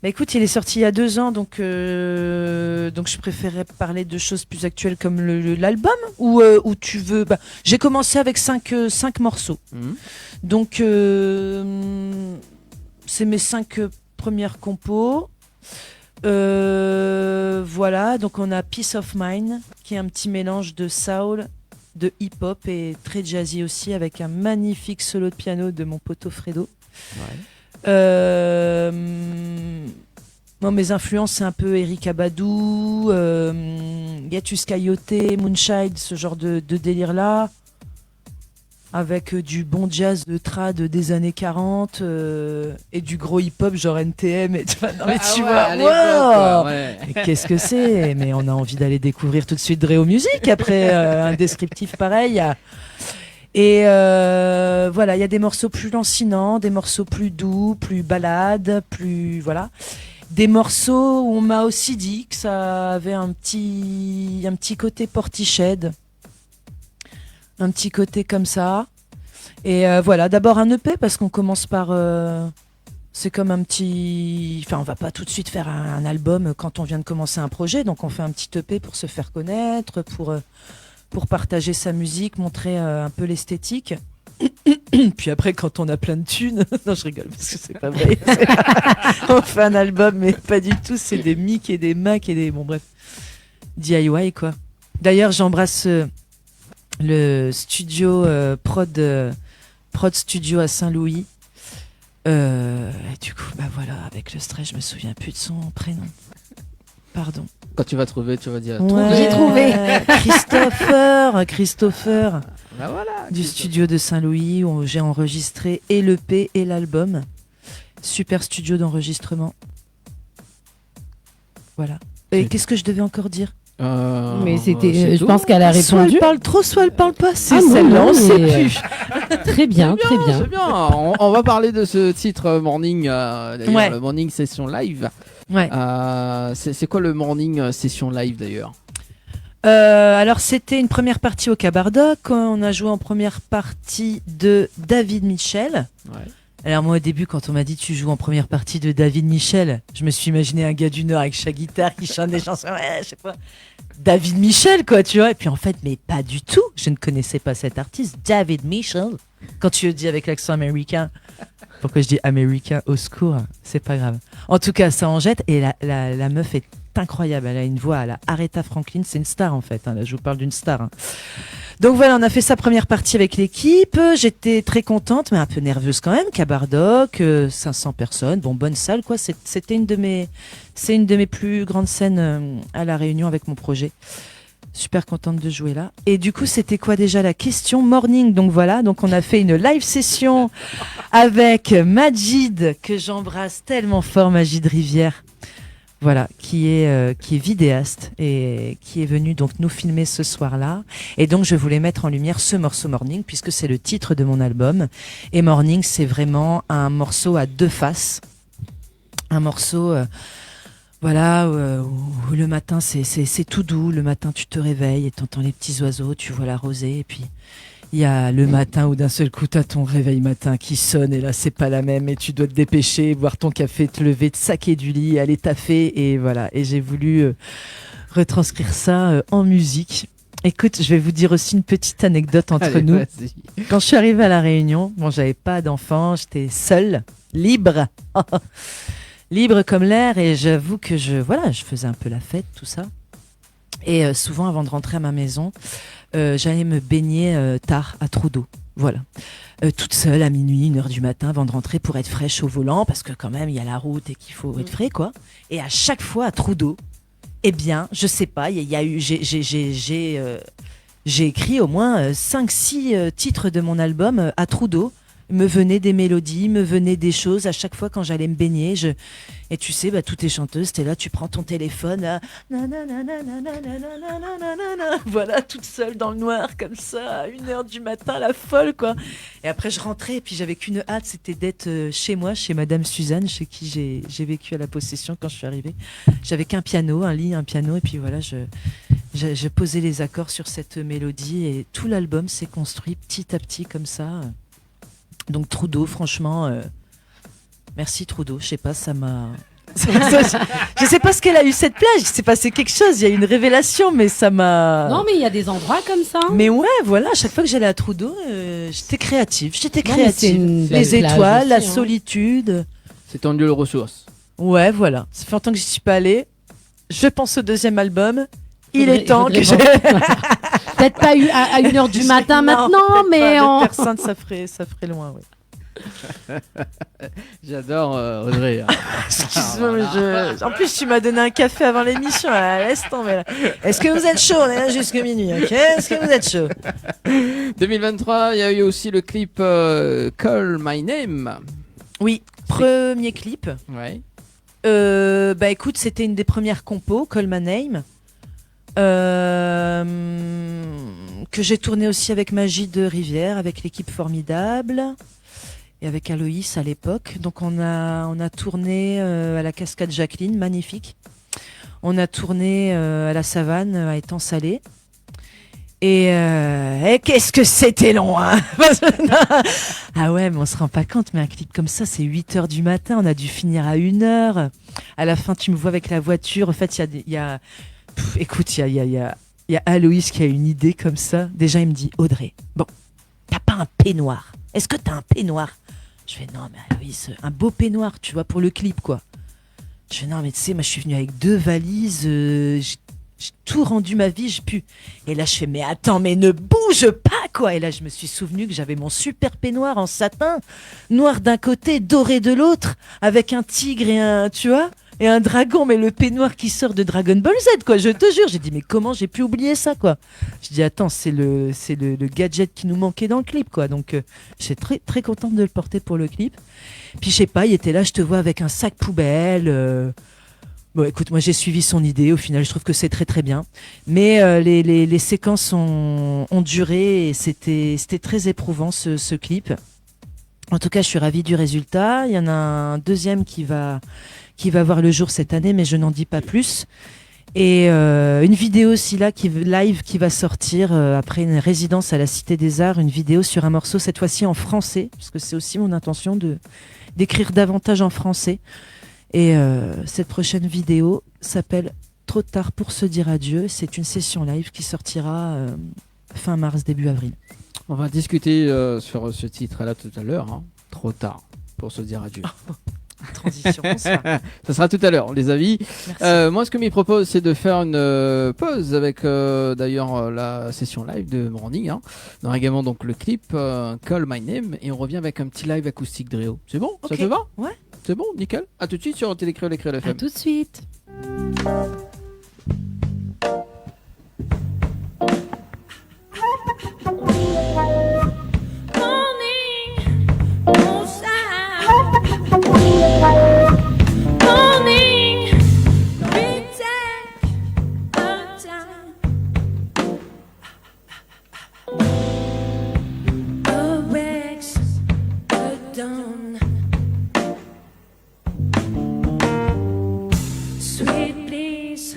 Bah écoute, il est sorti il y a 2 ans, donc je préférais parler de choses plus actuelles comme l'album, ou tu veux. J'ai commencé avec 5 morceaux. Donc c'est mes 5 premières compos. Voilà, donc on a Peace of Mind, qui est un petit mélange de soul, de hip-hop et très jazzy aussi, avec un magnifique solo de piano de mon poteau Fredo. Moi, mes influences, c'est un peu Erykah Badu, Yatus Coyote, Moonshine, ce genre de délire-là. Avec du bon jazz de trad des années 40 et du gros hip-hop genre NTM. Et, non, mais tu vois, wow, mais qu'est-ce que c'est? Mais on a envie d'aller découvrir tout de suite Dreo Music après un descriptif pareil. Et voilà, il y a des morceaux plus lancinants, des morceaux plus doux, plus balades, plus voilà. Des morceaux où on m'a aussi dit que ça avait un petit côté Portiched. Un petit côté comme ça. Et voilà, d'abord un EP parce qu'on commence par... c'est comme un petit... Enfin, on va pas tout de suite faire un album quand on vient de commencer un projet. Donc on fait un petit EP pour se faire connaître, pour partager sa musique, montrer un peu l'esthétique. Puis après, quand on a plein de thunes... non, je rigole parce que c'est pas vrai. On fait un album, mais pas du tout. C'est des Mic et des Mac et des... Bon, bref. DIY, quoi. D'ailleurs, j'embrasse... le studio prod studio à Saint-Louis. Et du coup, bah voilà, avec le stress, je me souviens plus de son prénom. Pardon. Quand tu vas trouver, tu vas dire. Ouais, j'ai trouvé. Christopher. Bah voilà. Du studio de Saint-Louis où j'ai enregistré et l'EP et l'album. Super studio d'enregistrement. Voilà. Et qu'est-ce que je devais encore dire? Mais c'était, je pense qu'elle a répondu. Soit elle parle trop, soit elle parle pas. C'est non, celle-là, on mais- sait plus. Très bien, très bien. C'est bien. On va parler de ce titre Morning, d'ailleurs, Ouais. le Morning Session Live. Ouais. C'est quoi le Morning Session Live d'ailleurs? Alors c'était une première partie au Cabardoc. On a joué en première partie de David Michel. Ouais. Alors moi au début quand on m'a dit tu joues en première partie de David Michel, je me suis imaginé un gars du Nord avec sa guitare qui chante des chansons, ouais, je sais pas, David Michel quoi tu vois. Et puis en fait mais pas du tout, je ne connaissais pas cet artiste, David Michel. Quand tu le dis avec l'accent américain, pourquoi je dis américain, au secours, c'est pas grave. En tout cas ça en jette et la meuf est incroyable, elle a une voix à la Aretha Franklin, c'est une star en fait, hein. Là je vous parle d'une star. Hein. Donc voilà, on a fait sa première partie avec l'équipe. J'étais très contente, mais un peu nerveuse quand même. Cabardoc, 500 personnes. Bon, bonne salle, quoi. C'est une de mes plus grandes scènes à La Réunion avec mon projet. Super contente de jouer là. Et du coup, c'était quoi déjà la question? Morning. Donc voilà. Donc on a fait une live session avec Majid, que j'embrasse tellement fort, Majid Rivière. Voilà, qui est vidéaste et qui est venu donc nous filmer ce soir-là. Et donc je voulais mettre en lumière ce morceau Morning puisque c'est le titre de mon album. Et Morning, c'est vraiment un morceau à deux faces, un morceau, voilà, où le matin c'est tout doux. Le matin, tu te réveilles et t'entends les petits oiseaux, tu vois la rosée et puis. Il y a le matin où d'un seul coup t'as ton réveil matin qui sonne et là c'est pas la même et tu dois te dépêcher, boire ton café, te lever, te saquer du lit, aller taffer et voilà. Et j'ai voulu retranscrire ça en musique. Écoute, je vais vous dire aussi une petite anecdote entre nous. Vas-y. Quand je suis arrivée à La Réunion, bon j'avais pas d'enfant, j'étais seule, libre, libre comme l'air et j'avoue que je faisais un peu la fête, tout ça. Et souvent avant de rentrer à ma maison, j'allais me baigner tard à trou d'eau, voilà, toute seule à minuit, 1h du matin avant de rentrer pour être fraîche au volant parce que quand même il y a la route et qu'il faut être frais quoi. Et à chaque fois à trou d'eau, eh bien je sais pas, j'ai écrit au moins 5-6 titres de mon album à trou d'eau. Me venaient des mélodies, me venaient des choses à chaque fois quand j'allais me baigner. Et tu sais, bah, toutes les chanteuses, t'es là, tu prends ton téléphone, là, voilà, toute seule dans le noir, comme ça, à 1h du matin, la folle, quoi. Et après, je rentrais, et puis j'avais qu'une hâte, c'était d'être chez moi, chez Madame Suzanne, chez qui j'ai vécu à la Possession quand je suis arrivée. J'avais qu'un piano, un lit, un piano, et puis voilà, je posais les accords sur cette mélodie, et tout l'album s'est construit petit à petit comme ça. Donc Trudeau, franchement, merci Trudeau. Je sais pas, ça m'a. Je sais pas ce qu'elle a eu cette plage. Il s'est passé quelque chose. Il y a eu une révélation, mais ça m'a. Non, mais il y a des endroits comme ça. Mais ouais, voilà. À chaque fois que j'allais à Trudeau, j'étais créative. Non, Les étoiles, aussi, la hein. solitude. C'est ton lieu de ressources. Ouais, voilà. Ça fait longtemps que j'y suis pas allée. Je pense au deuxième album. Il Faudrait- est temps que faudrait je. Peut-être pas à 1h du matin Non, maintenant, peut-être mais pas, en... de personne, ça ferait loin, ouais. J'adore Audrey. Excuse-moi, mais en plus tu m'as donné un café avant l'émission, là, laisse tomber là. Est-ce que vous êtes chaud? On est là jusqu'à minuit, ok? Est-ce que vous êtes chaud? 2023, il y a eu aussi le clip Call My Name. Oui, premier clip. Ouais. Bah écoute, c'était une des premières compos, Call My Name, que j'ai tourné aussi avec Magie de Rivière, avec l'équipe formidable et avec Aloïs à l'époque. Donc on a tourné à la Cascade Jacqueline, magnifique. On a tourné à la Savane, à Étang-Salé. Et qu'est-ce que c'était long, hein. Ah ouais, mais on se rend pas compte, mais un clip comme ça, c'est 8h du matin, on a dû finir à 1h. À la fin, tu me vois avec la voiture. En fait, il y a Aloïs qui a une idée comme ça. Déjà, il me dit, Audrey, bon, t'as pas un peignoir? Est-ce que t'as un peignoir? Je fais, non, mais Aloïs, un beau peignoir, tu vois, pour le clip, quoi. Je fais, non, mais tu sais, moi, je suis venue avec 2 valises, j'ai tout rendu ma vie, j'ai pu. Et là, je fais, mais attends, mais ne bouge pas, quoi. Et là, je me suis souvenu que j'avais mon super peignoir en satin, noir d'un côté, doré de l'autre, avec un tigre et un dragon, mais le peignoir qui sort de Dragon Ball Z, quoi. Je te jure, j'ai dit, mais comment j'ai pu oublier ça, quoi. Je dis, attends, c'est le gadget qui nous manquait dans le clip, quoi. Donc, j'étais très, très contente de le porter pour le clip. Puis, je sais pas, il était là, je te vois avec un sac poubelle, bon, écoute, moi j'ai suivi son idée. Au final, je trouve que c'est très très bien. Mais les séquences ont duré et c'était très éprouvant ce clip. En tout cas, je suis ravie du résultat. Il y en a un deuxième qui va voir le jour cette année, mais je n'en dis pas plus. Et une vidéo aussi là live qui va sortir après une résidence à la Cité des Arts, une vidéo sur un morceau cette fois-ci en français, parce que c'est aussi mon intention d'écrire davantage en français. Et cette prochaine vidéo s'appelle Trop tard pour se dire adieu. C'est une session live qui sortira fin mars, début avril. On va discuter sur ce titre-là tout à l'heure. Hein. Trop tard pour se dire adieu. Transition, bonsoir. Ça sera tout à l'heure, les avis. Moi, ce que m'y propose, c'est de faire une pause avec d'ailleurs la session live de Morning. Hein. On aura également donc le clip Call My Name et on revient avec un petit live acoustique Dréo. C'est bon? Okay. Ça te va? Ouais. C'est bon, nickel. À tout de suite sur Télécréole et Créole FM. À tout de suite. Sweet please.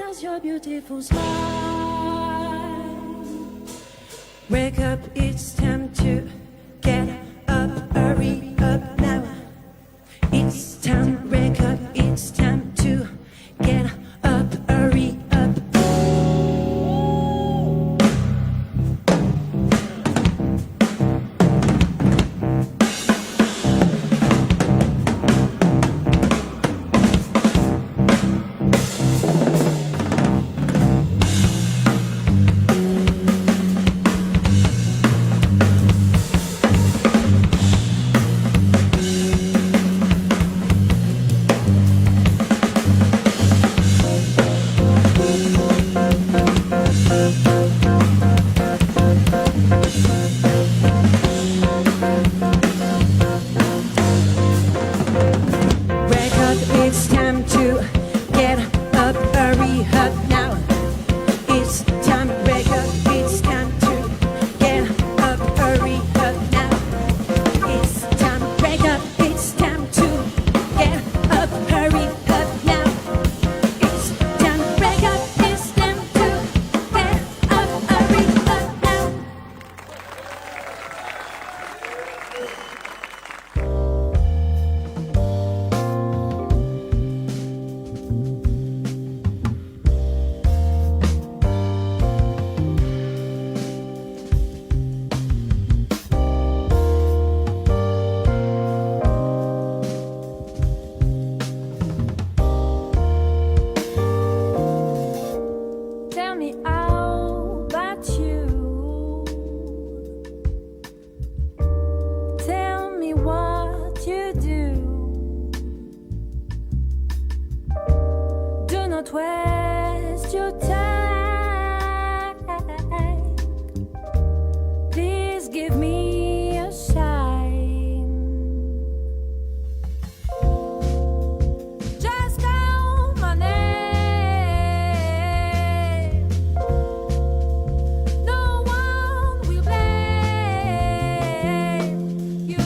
as your beautiful smile. Wake up, it's time to get up, hurry up now. It's time, wake up, it's time to get up, hurry up. Wake up, it's time to get up, hurry up now. It's time, wake up, it's time to get up, hurry up now. It's time, wake up, it's time to get up, hurry up now. It's time, wake up, it's time to get up, hurry up now. Tell me all about you. Tell me what you do. Do not waste your time. Please give me a sign. Just call my name. No one will blame you.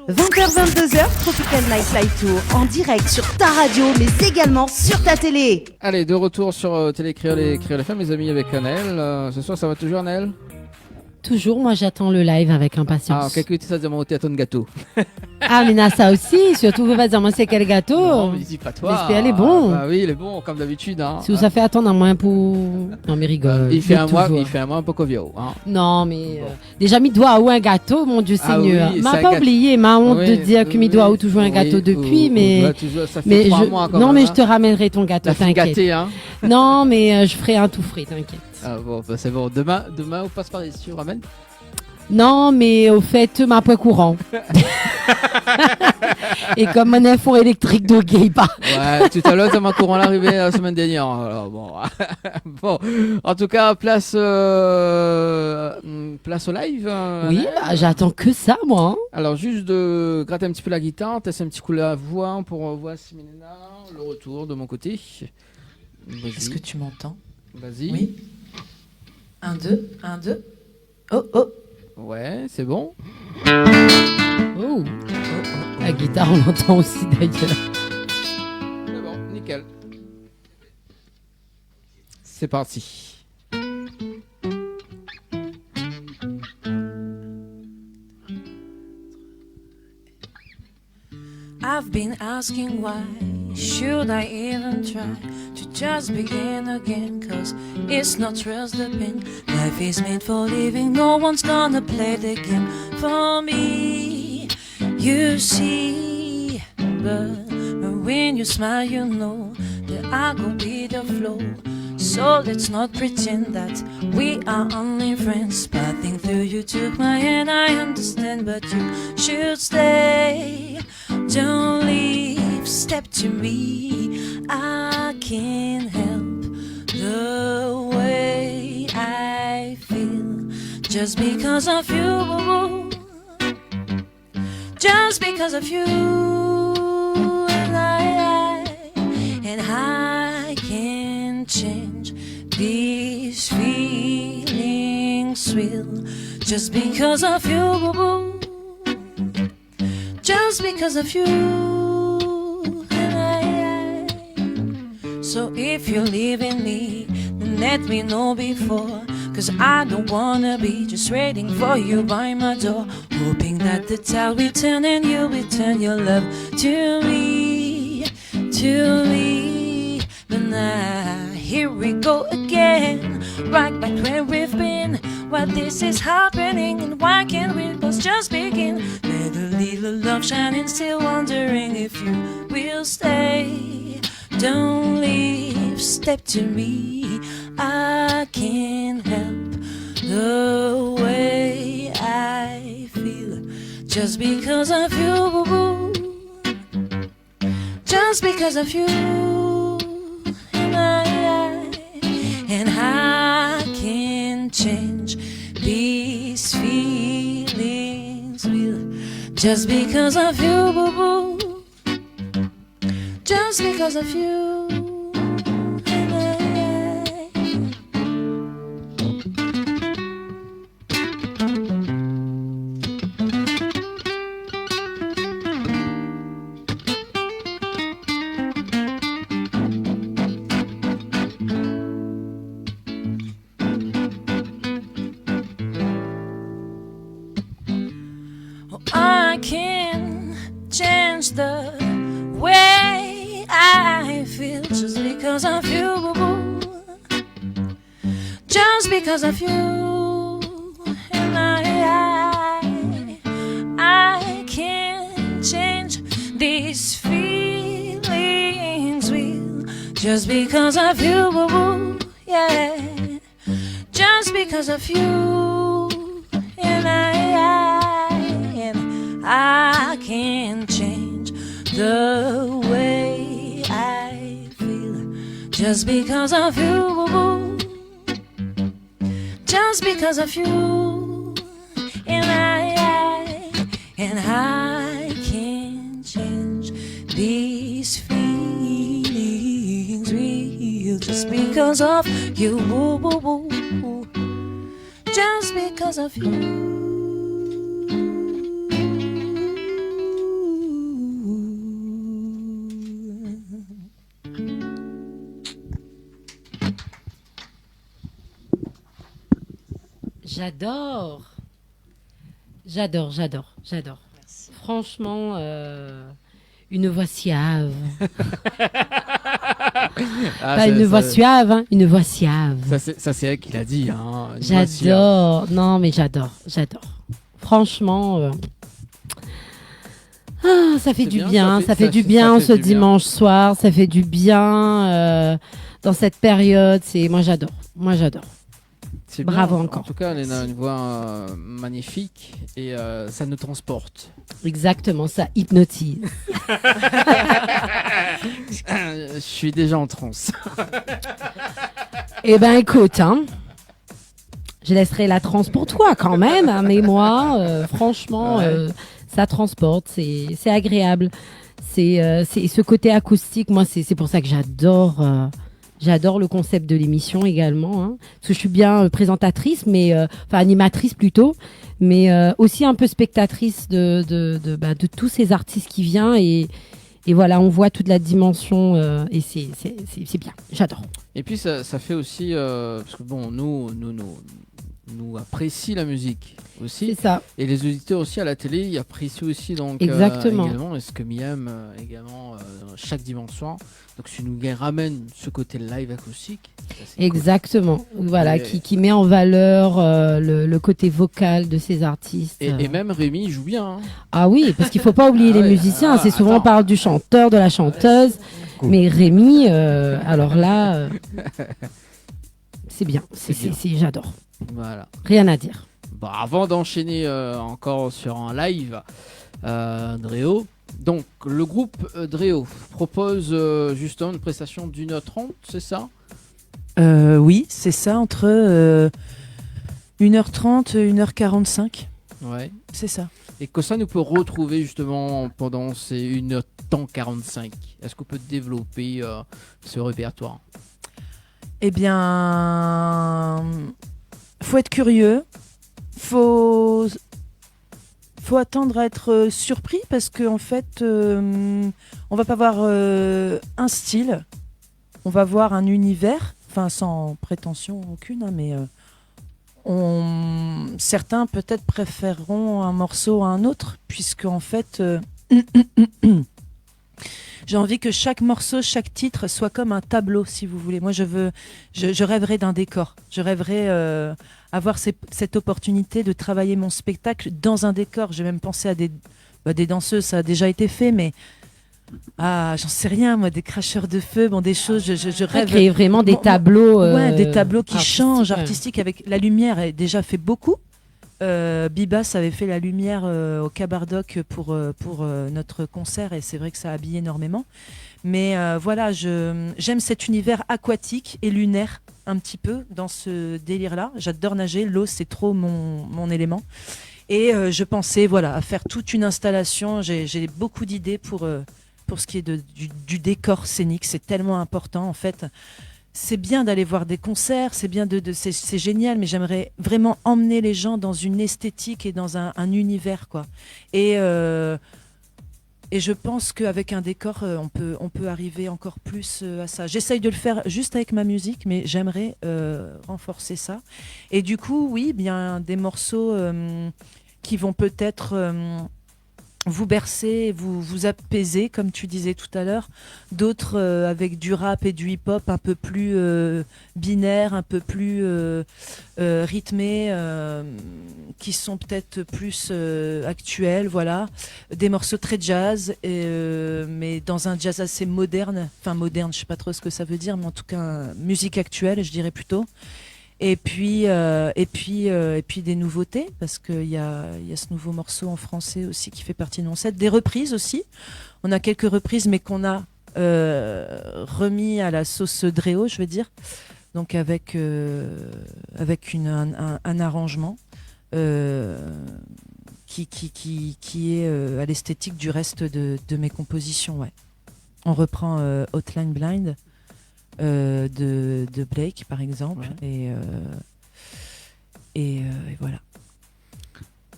20h-22h, Tropical Nightlife Tour en direct sur ta radio, mais également sur ta télé. Allez, de retour sur Télé Créole et Créole FM, les amis, avec Naël. Ce soir, ça va toujours, Naël? Toujours, moi j'attends le live avec impatience. Ah, quelqu'un qui ça demande à ton gâteau. Ah, mais ça aussi, surtout vous va dire, moi c'est quel gâteau? Non, mais dis pas toi. J'espère il est bon. Bah oui, il est bon, comme d'habitude. Hein. Si vous a fait attendre un mois pour... Non, mais rigole. Il fait un mois un peu covio. Hein. Non, mais déjà, mi doit ou un gâteau, mon Dieu Seigneur. Oui, m'a pas oublié, ma honte de dire que mi doit ou toujours un gâteau depuis, mais... Ça fait 3 mois quand non, même, mais hein. je te ramènerai ton gâteau, t'inquiète. Gâté, hein. Non, mais je ferai un tout frais, t'inquiète. Ah bon, bah, c'est bon. Demain, on passe par ici, on ramène. Non, mais au fait, ma point courant. Et comme un info électrique de gay pas. Ouais, tout à l'heure, t'as ma courant l'arrivée la semaine dernière. Alors, bon. Bon. En tout cas, place au live. Oui, bah, j'attends que ça, moi. Hein. Alors, juste de gratter un petit peu la guitare, tester un petit coup la voix hein, pour voir si Milena, le retour de mon côté. Est-ce que tu m'entends? Vas-y. Oui. 1, 2, 1, 2. Oh, oh. Ouais, c'est bon. Oh. La guitare, on l'entend aussi d'ailleurs. C'est bon, nickel. C'est parti. I've been asking why should I even try to just begin again, cause it's not real slipping. Life is made for living, no one's gonna play the game for me, you see. But when you smile you know that I go with the flow. So let's not pretend that we are only friends. Passing through you took my hand, I understand, but you should stay. Don't leave, step to me. I can't help the way I feel. Just because of you, just because of you. And I can't change these feelings will. Just because of you, just because of you. So if you're leaving me, then let me know before, cause I don't wanna be just waiting for you by my door, hoping that the tide will turn and you will turn your love to me, to me. But now here we go again, right back where we've been. Why this is happening and why can't we both just begin? Let a little love shine and still wondering if you will stay. Don't leave, step to me. I can't help the way I feel. Just because of you, just because of you. And I can't change these feelings will. Just because of you, just because of you. I can change the way I feel just because of you, just because of you. And I can't change these feelings will, just because of you, yeah, just because of you. And I can't change the way I feel just because of you, just because of you. And I can't change these feelings real just because of you, just because of you. J'adore. Merci. Franchement, une voix suave. Pas une voix suave, hein, une voix suave. Ça c'est elle qui l'a dit. Hein, j'adore. Non, mais j'adore. Franchement, ça fait du bien. Ça fait du bien ce dimanche soir. Ça fait du bien dans cette période. Moi, j'adore. C'est bravo bien. Encore. En tout cas, elle a une voix magnifique et ça nous transporte. Exactement, ça hypnotise. Je suis déjà en transe. Eh ben écoute, hein, je laisserai la transe pour toi quand même, hein, mais moi, franchement, ça transporte, c'est agréable. C'est ce côté acoustique, moi, c'est pour ça que j'adore le concept de l'émission également, hein, parce que je suis bien présentatrice, mais animatrice plutôt, mais aussi un peu spectatrice de tous ces artistes qui viennent et voilà, on voit toute la dimension et c'est bien, j'adore. Et puis ça fait aussi parce que bon, nous apprécions la musique aussi. C'est ça. Et les auditeurs aussi à la télé, ils apprécient aussi donc exactement. Également, et ce que Miam également chaque dimanche soir. Donc tu nous ramènes ce côté live acoustique. Exactement. Cool. Voilà, qui met en valeur le côté vocal de ces artistes. Et même Rémi joue bien. Hein. Ah oui, parce qu'il faut pas oublier les musiciens. C'est souvent on parle du chanteur, de la chanteuse, cool. Mais Rémi, alors là, c'est bien. J'adore. Voilà. Rien à dire. Bon, avant d'enchaîner encore sur un live, Dréo. Donc, le groupe Dréo propose justement une prestation d'1h30, c'est ça ? Oui, c'est ça, entre 1h30 et 1h45. Ouais. C'est ça. Et que ça nous peut retrouver justement pendant ces 1h45. Est-ce qu'on peut développer ce répertoire ? Eh bien, faut être curieux, faut attendre à être surpris parce qu'en fait, on va pas voir un style, on va voir un univers, enfin sans prétention aucune, hein, mais certains peut-être préféreront un morceau à un autre, puisque en fait, j'ai envie que chaque morceau, chaque titre soit comme un tableau, si vous voulez. Moi, je rêverais d'un décor. Je rêverais avoir cette opportunité de travailler mon spectacle dans un décor. J'ai même pensé à des danseuses, ça a déjà été fait, mais j'en sais rien, moi, des cracheurs de feu, des choses. Je rêve. Créer vraiment des tableaux. Des tableaux qui changent, artistiques, avec la lumière est déjà fait beaucoup. Bibas avait fait la lumière au Cabardoc pour notre concert et c'est vrai que ça a habillé énormément. Mais voilà, j'aime cet univers aquatique et lunaire un petit peu dans ce délire-là. J'adore nager, l'eau c'est trop mon élément. Et je pensais à faire toute une installation. J'ai beaucoup d'idées pour ce qui est du décor scénique. C'est tellement important en fait. C'est bien d'aller voir des concerts, c'est bien c'est génial, mais j'aimerais vraiment emmener les gens dans une esthétique et dans un univers, quoi. Et je pense qu'avec un décor, on peut arriver encore plus à ça. J'essaye de le faire juste avec ma musique, mais j'aimerais renforcer ça. Et du coup, oui, bien des morceaux qui vont peut-être vous bercer, vous apaiser, comme tu disais tout à l'heure. D'autres avec du rap et du hip-hop un peu plus binaire, un peu plus rythmé, qui sont peut-être plus actuels, voilà. Des morceaux très jazz, mais dans un jazz assez moderne. Enfin moderne, je sais pas trop ce que ça veut dire, mais en tout cas musique actuelle, je dirais plutôt. Et puis des nouveautés, parce qu'il y a ce nouveau morceau en français aussi qui fait partie de mon set. Des reprises aussi. On a quelques reprises, mais qu'on a remis à la sauce Dréo, je veux dire. Donc avec un arrangement qui est à l'esthétique du reste de mes compositions. Ouais. On reprend Hotline Blind. De Blake par exemple, ouais. et voilà.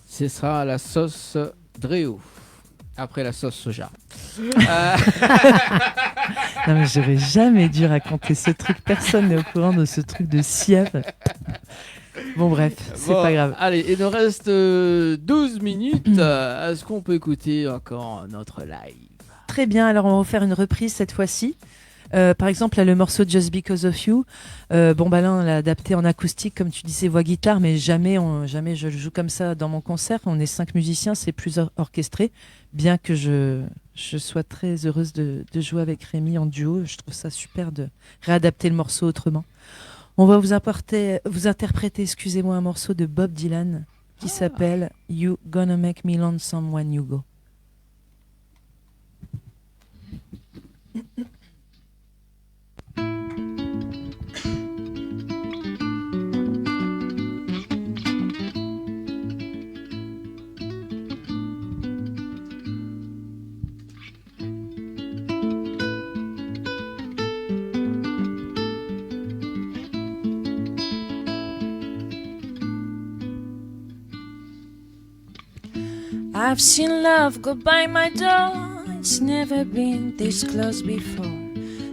Ce sera la sauce Dréo après la sauce soja. Non mais j'aurais jamais dû raconter ce truc, personne n'est au courant de ce truc de Siam. Bon bref, c'est pas grave. Allez, il nous reste 12 minutes. Est-ce qu'on peut écouter encore notre live? Très bien, alors on va faire une reprise cette fois-ci. Par exemple, là, le morceau Just Because of You, là, on l'a adapté en acoustique, comme tu disais, voix guitare, mais jamais je le joue comme ça dans mon concert. On est 5 musiciens, c'est plus orchestré, bien que je sois très heureuse de jouer avec Rémi en duo. Je trouve ça super de réadapter le morceau autrement. On va vous interpréter, excusez-moi, un morceau de Bob Dylan qui s'appelle You Gonna Make Me Lonesome When You Go. I've seen love go by my door. It's never been this close before.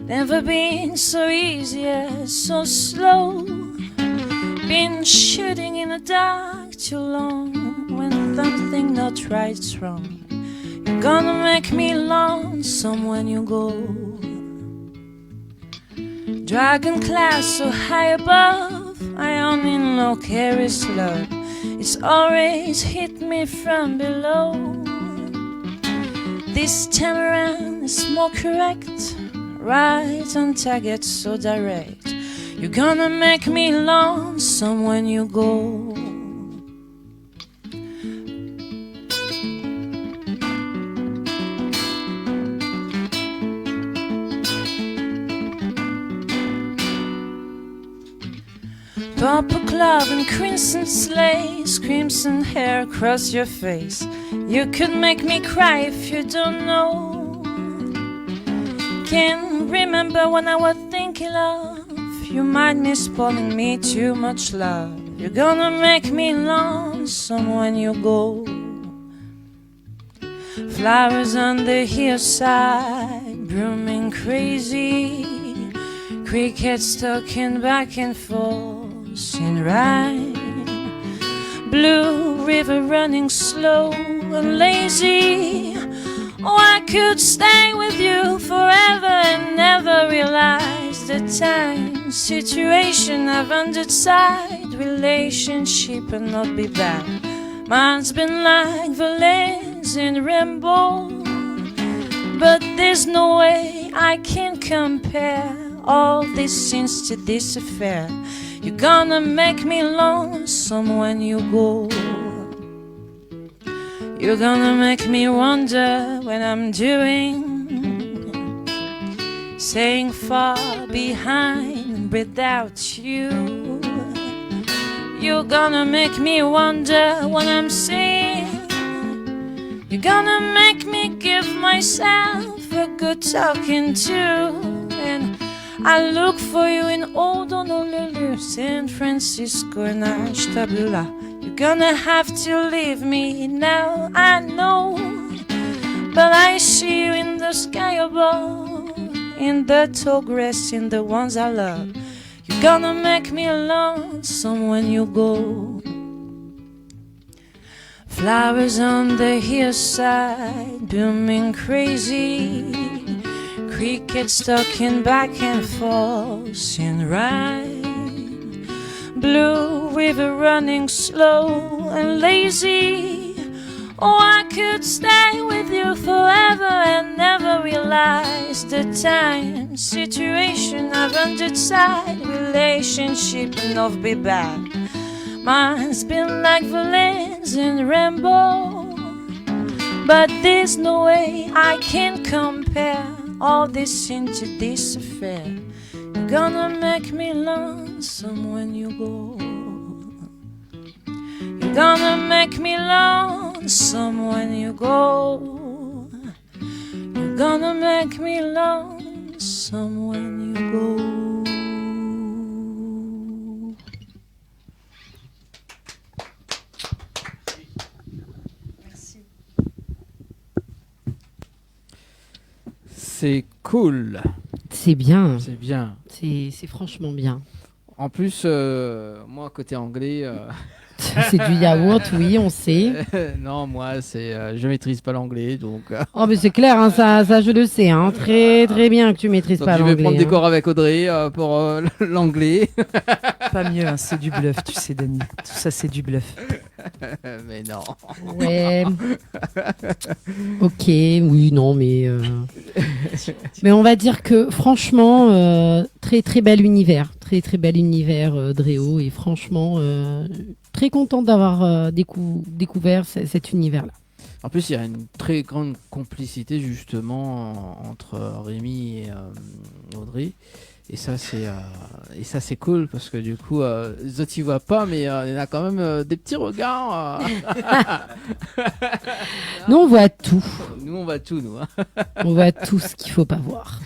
Never been so easy, so slow. Been shooting in the dark too long. When something not right's wrong, you're gonna make me lonesome when you go. Dragon class so high above, I only know carries love. It's always hit me from below. This time around it's more correct, right on target, so direct. You're gonna make me lonesome when you go. Purple glove and crimson lace, crimson hair across your face. You could make me cry if you don't know. Can't remember when I was thinking of. You might be spoiling me too much love. You're gonna make me lonesome when you go. Flowers on the hillside, blooming crazy. Crickets talking back and forth in rhyme. Blue river running slow and lazy. Oh, I could stay with you forever and never realize the time, situation I've underside, relationship and not be bad. Mine's been like Valence and Rainbow, but there's no way I can compare all these scenes to this affair. You're gonna make me lonesome when you go. You're gonna make me wonder when I'm doing, staying far behind without you. You're gonna make me wonder when I'm saying. You're gonna make me give myself a good talking to. And I look for you in old Honolulu, San Francisco, and Ashtabula. You're gonna have to leave me now, I know. But I see you in the sky above, in the tall grass, in the ones I love. You're gonna make me lonesome when you go. Flowers on the hillside, blooming crazy. Crickets talking back and forth in rhyme. Blue river running slow and lazy. Oh, I could stay with you forever and never realize the time, situation I've underside, relationship and not be bad. Mine's been like Valence and Rainbow, but there's no way I can compare all this into this affair. You're gonna make me lonesome when you go. You're gonna make me lonesome when you go. You're gonna make me lonesome when you go. C'est cool. C'est bien. C'est bien. C'est franchement bien. En plus, moi, côté anglais. C'est du yaourt, oui, on sait. Non, moi, je maîtrise pas l'anglais, donc. Oh, mais c'est clair, hein, ça, je le sais, hein, très, très bien que tu maîtrises Donc pas je l'anglais. vais prendre des cours avec Audrey pour l'anglais. Pas mieux, hein, c'est du bluff, tu sais, Dani. Tout ça, c'est du bluff. Mais non. Ouais. Ok, oui, non, mais on va dire que franchement, très très bel univers, très bel univers Dréo, et franchement très contente d'avoir découvert cet univers-là. En plus, il y a une très grande complicité justement entre Rémi et Audrey. Et ça, c'est cool parce que du coup, les autres ils voient pas, mais il y en a quand même des petits regards. Nous, on voit tout. Nous, on voit tout, nous. Hein. On voit tout ce qu'il faut pas voir.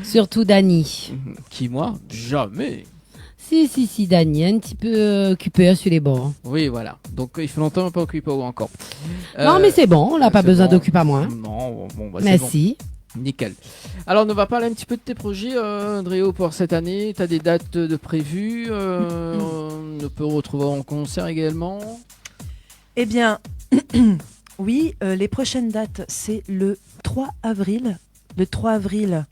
Surtout Dany. Qui, moi? Jamais. Si, Dany, un petit peu occupé sur les bords. Oui, voilà. Donc, il fait longtemps pas occupé encore. Non, mais c'est bon, on n'a pas besoin d'occuper à moi. Non, bon, bah, mais c'est bon. si. Nickel. Alors, on va parler un petit peu de tes projets, Dréo, pour cette année. Tu as des dates de prévues. On peut retrouver en concert également. Eh bien, oui, les prochaines dates, c'est le 3 avril. Le 3 avril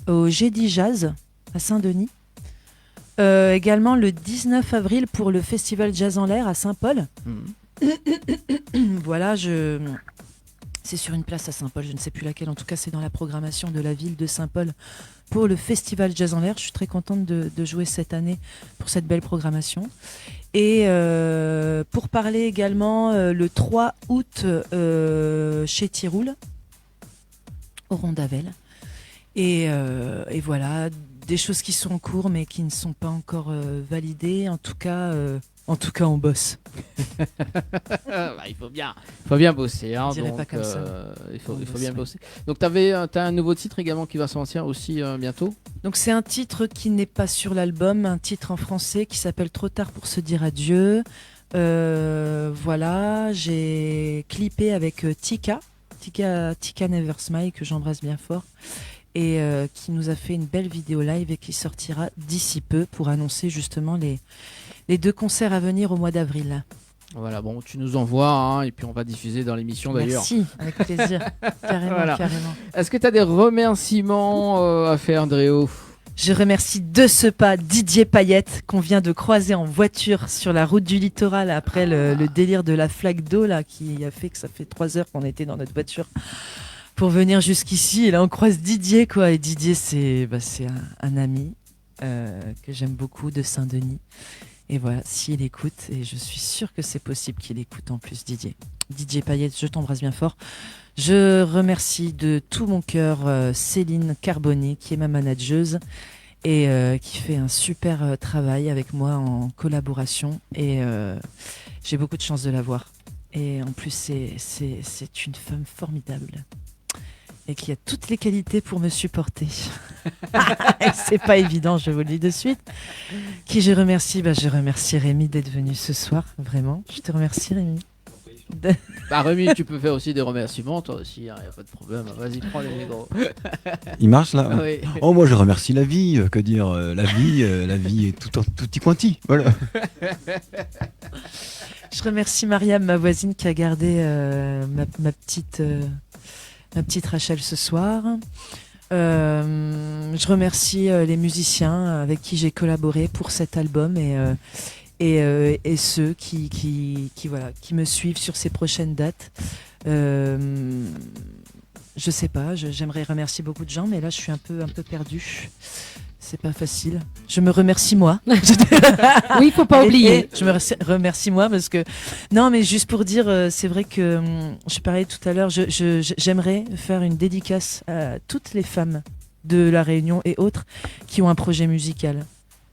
au Gédi Jazz à Saint-Denis. Également le 19 avril pour le Festival Jazz en l'air à Saint-Paul. Voilà, c'est sur une place à Saint-Paul, je ne sais plus laquelle. En tout cas, c'est dans la programmation de la ville de Saint-Paul pour le Festival Jazz en l'air. Je suis très contente de jouer cette année pour cette belle programmation. Et pour parler également le 3 août chez Tiroul, au Rondavel. Et voilà, des choses qui sont en cours mais qui ne sont pas encore validées. En tout cas, on bosse. Il faut bien bosser. Hein, je dirais donc, pas comme ça. Il faut bien bosser. Donc, t'as un nouveau titre également qui va sortir aussi bientôt. Donc, c'est un titre qui n'est pas sur l'album, un titre en français qui s'appelle Trop tard pour se dire adieu. Voilà, j'ai clippé avec Tika Never Smile, que j'embrasse bien fort, et qui nous a fait une belle vidéo live et qui sortira d'ici peu pour annoncer justement les 2 concerts à venir au mois d'avril. Voilà, bon, tu nous envoies, hein, et puis on va diffuser dans l'émission d'ailleurs. Merci, avec plaisir. Carrément, voilà. Carrément. Est-ce que tu as des remerciements à faire, Dréo ? Je remercie de ce pas Didier Payette qu'on vient de croiser en voiture sur la route du littoral après le délire de la flaque d'eau là, qui a fait que ça fait 3 heures qu'on était dans notre voiture pour venir jusqu'ici. Et là, on croise Didier, quoi. Et Didier, c'est un ami que j'aime beaucoup de Saint-Denis. Et voilà, s'il écoute, et je suis sûre que c'est possible qu'il écoute en plus, Didier Payette, je t'embrasse bien fort. Je remercie de tout mon cœur Céline Carbonnet, qui est ma manageuse et qui fait un super travail avec moi en collaboration. Et j'ai beaucoup de chance de la voir. Et en plus, c'est une femme formidable et qui a toutes les qualités pour me supporter. C'est pas évident, je vous le dis de suite. Qui je remercie ? Je remercie Rémi d'être venu ce soir, vraiment. Je te remercie, Rémi. Rémi, tu peux faire aussi des remerciements, toi aussi, il hein, n'y a pas de problème. Vas-y, prends les gros. Il marche là. Oui. Oh, moi je remercie la vie, que dire, la vie est tutti quanti, voilà. Je remercie Mariam, ma voisine, qui a gardé ma petite Rachel ce soir. Je remercie les musiciens avec qui j'ai collaboré pour cet album et ceux qui me suivent sur ces prochaines dates. Je sais pas, j'aimerais remercier beaucoup de gens, mais là je suis un peu perdue. C'est pas facile. Je me remercie moi. Oui, il faut pas oublier. Je me remercie moi parce que non, mais juste pour dire, c'est vrai que je parlais tout à l'heure. J'aimerais faire une dédicace à toutes les femmes de La Réunion et autres qui ont un projet musical.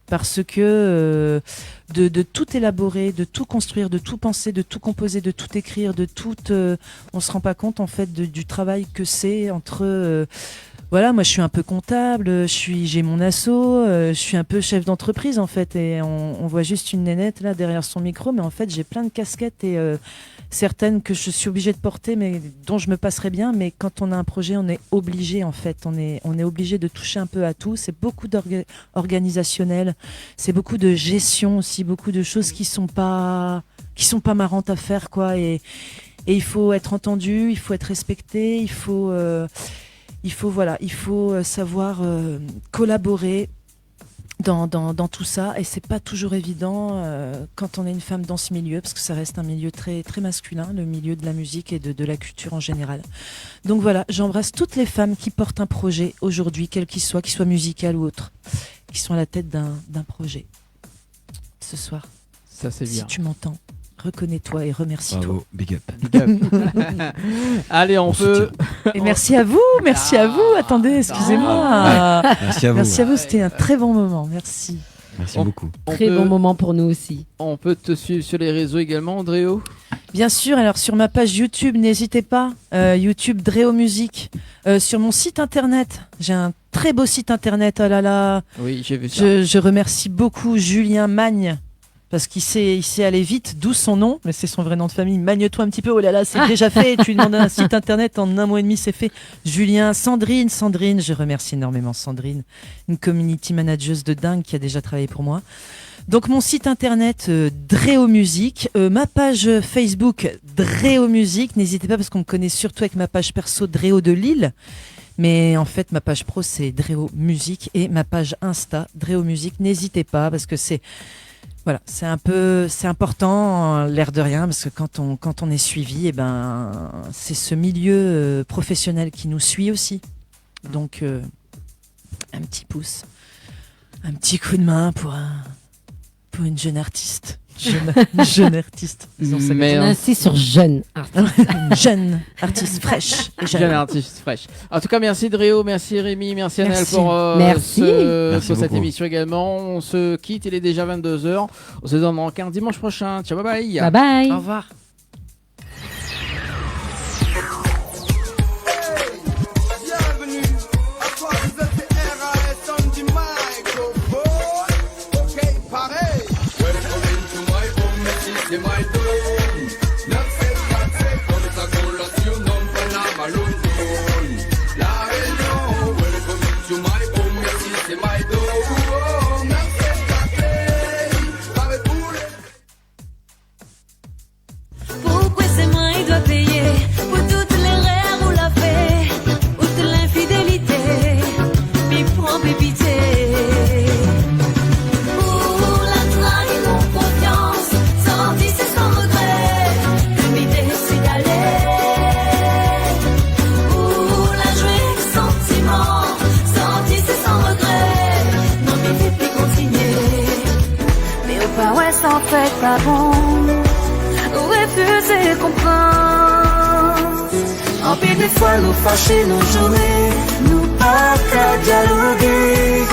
Parce que de tout élaborer, de tout construire, de tout penser, de tout composer, de tout écrire, on se rend pas compte en fait du travail que c'est entre. Voilà, moi je suis un peu comptable, j'ai mon asso, je suis un peu chef d'entreprise en fait, et on voit juste une nénette là derrière son micro, mais en fait j'ai plein de casquettes et certaines que je suis obligée de porter, mais dont je me passerais bien. Mais quand on a un projet, on est obligé en fait. On est obligé de toucher un peu à tout. C'est beaucoup d'organisationnel, c'est beaucoup de gestion aussi, beaucoup de choses qui sont pas marrantes à faire quoi. Et il faut être entendu, il faut être respecté, il faut savoir collaborer dans tout ça, et c'est pas toujours évident quand on est une femme dans ce milieu, parce que ça reste un milieu très, très masculin, le milieu de la musique et de la culture en général. Donc voilà, j'embrasse toutes les femmes qui portent un projet aujourd'hui, quel qu'il soit musical ou autre, qui sont à la tête d'un projet ce soir. Ça c'est bien. Si tu m'entends, reconnais-toi et remercie-toi. Bravo, big up. Big up. Allez, on peut. Et merci à vous. Attendez, excusez-moi. Merci à vous. Merci à vous, c'était un très bon moment. Merci. Merci beaucoup. Très bon moment pour nous aussi. On peut te suivre sur les réseaux également, Dréo? Bien sûr, alors sur ma page YouTube, n'hésitez pas, YouTube Dréo Musique. Sur mon site internet, j'ai un très beau site internet, oh là là. Oui, j'ai vu ça. Je remercie beaucoup Julien Magne, parce qu'il sait aller vite, d'où son nom, mais c'est son vrai nom de famille. Magne-toi un petit peu, oh là là, c'est déjà fait. Tu demandes un site internet, en 1 mois et demi, c'est fait. Julien, Sandrine, je remercie énormément Sandrine, une community manager de dingue qui a déjà travaillé pour moi. Donc mon site internet Dréo Musique, ma page Facebook Dréo Musique, n'hésitez pas parce qu'on me connaît surtout avec ma page perso Dréo de Lille. Mais en fait, ma page pro, c'est Dréo Musique, et ma page Insta Dréo Musique. N'hésitez pas parce que c'est important, l'air de rien, parce que quand on est suivi, c'est ce milieu professionnel qui nous suit aussi. Donc, un petit pouce, un petit coup de main pour une jeune artiste. Jeune artiste. Mais on insiste sur jeune artiste. Jeune artiste fraîche. Jeune artiste fraîche. En tout cas, merci Dréo, merci Rémi, merci Annelle pour cette émission également. On se quitte, il est déjà 22h. On se donne encore dimanche prochain. Ciao, bye bye. Bye bye. Au revoir. en fait pas bon. Refuser comprendre. En pile des fois nous fâcher, nous jouer, nous pas qu'à dialoguer.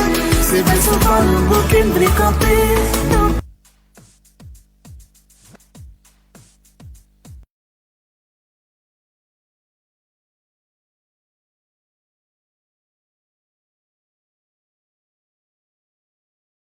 C'est bien souvent nous bouquer, nous camper.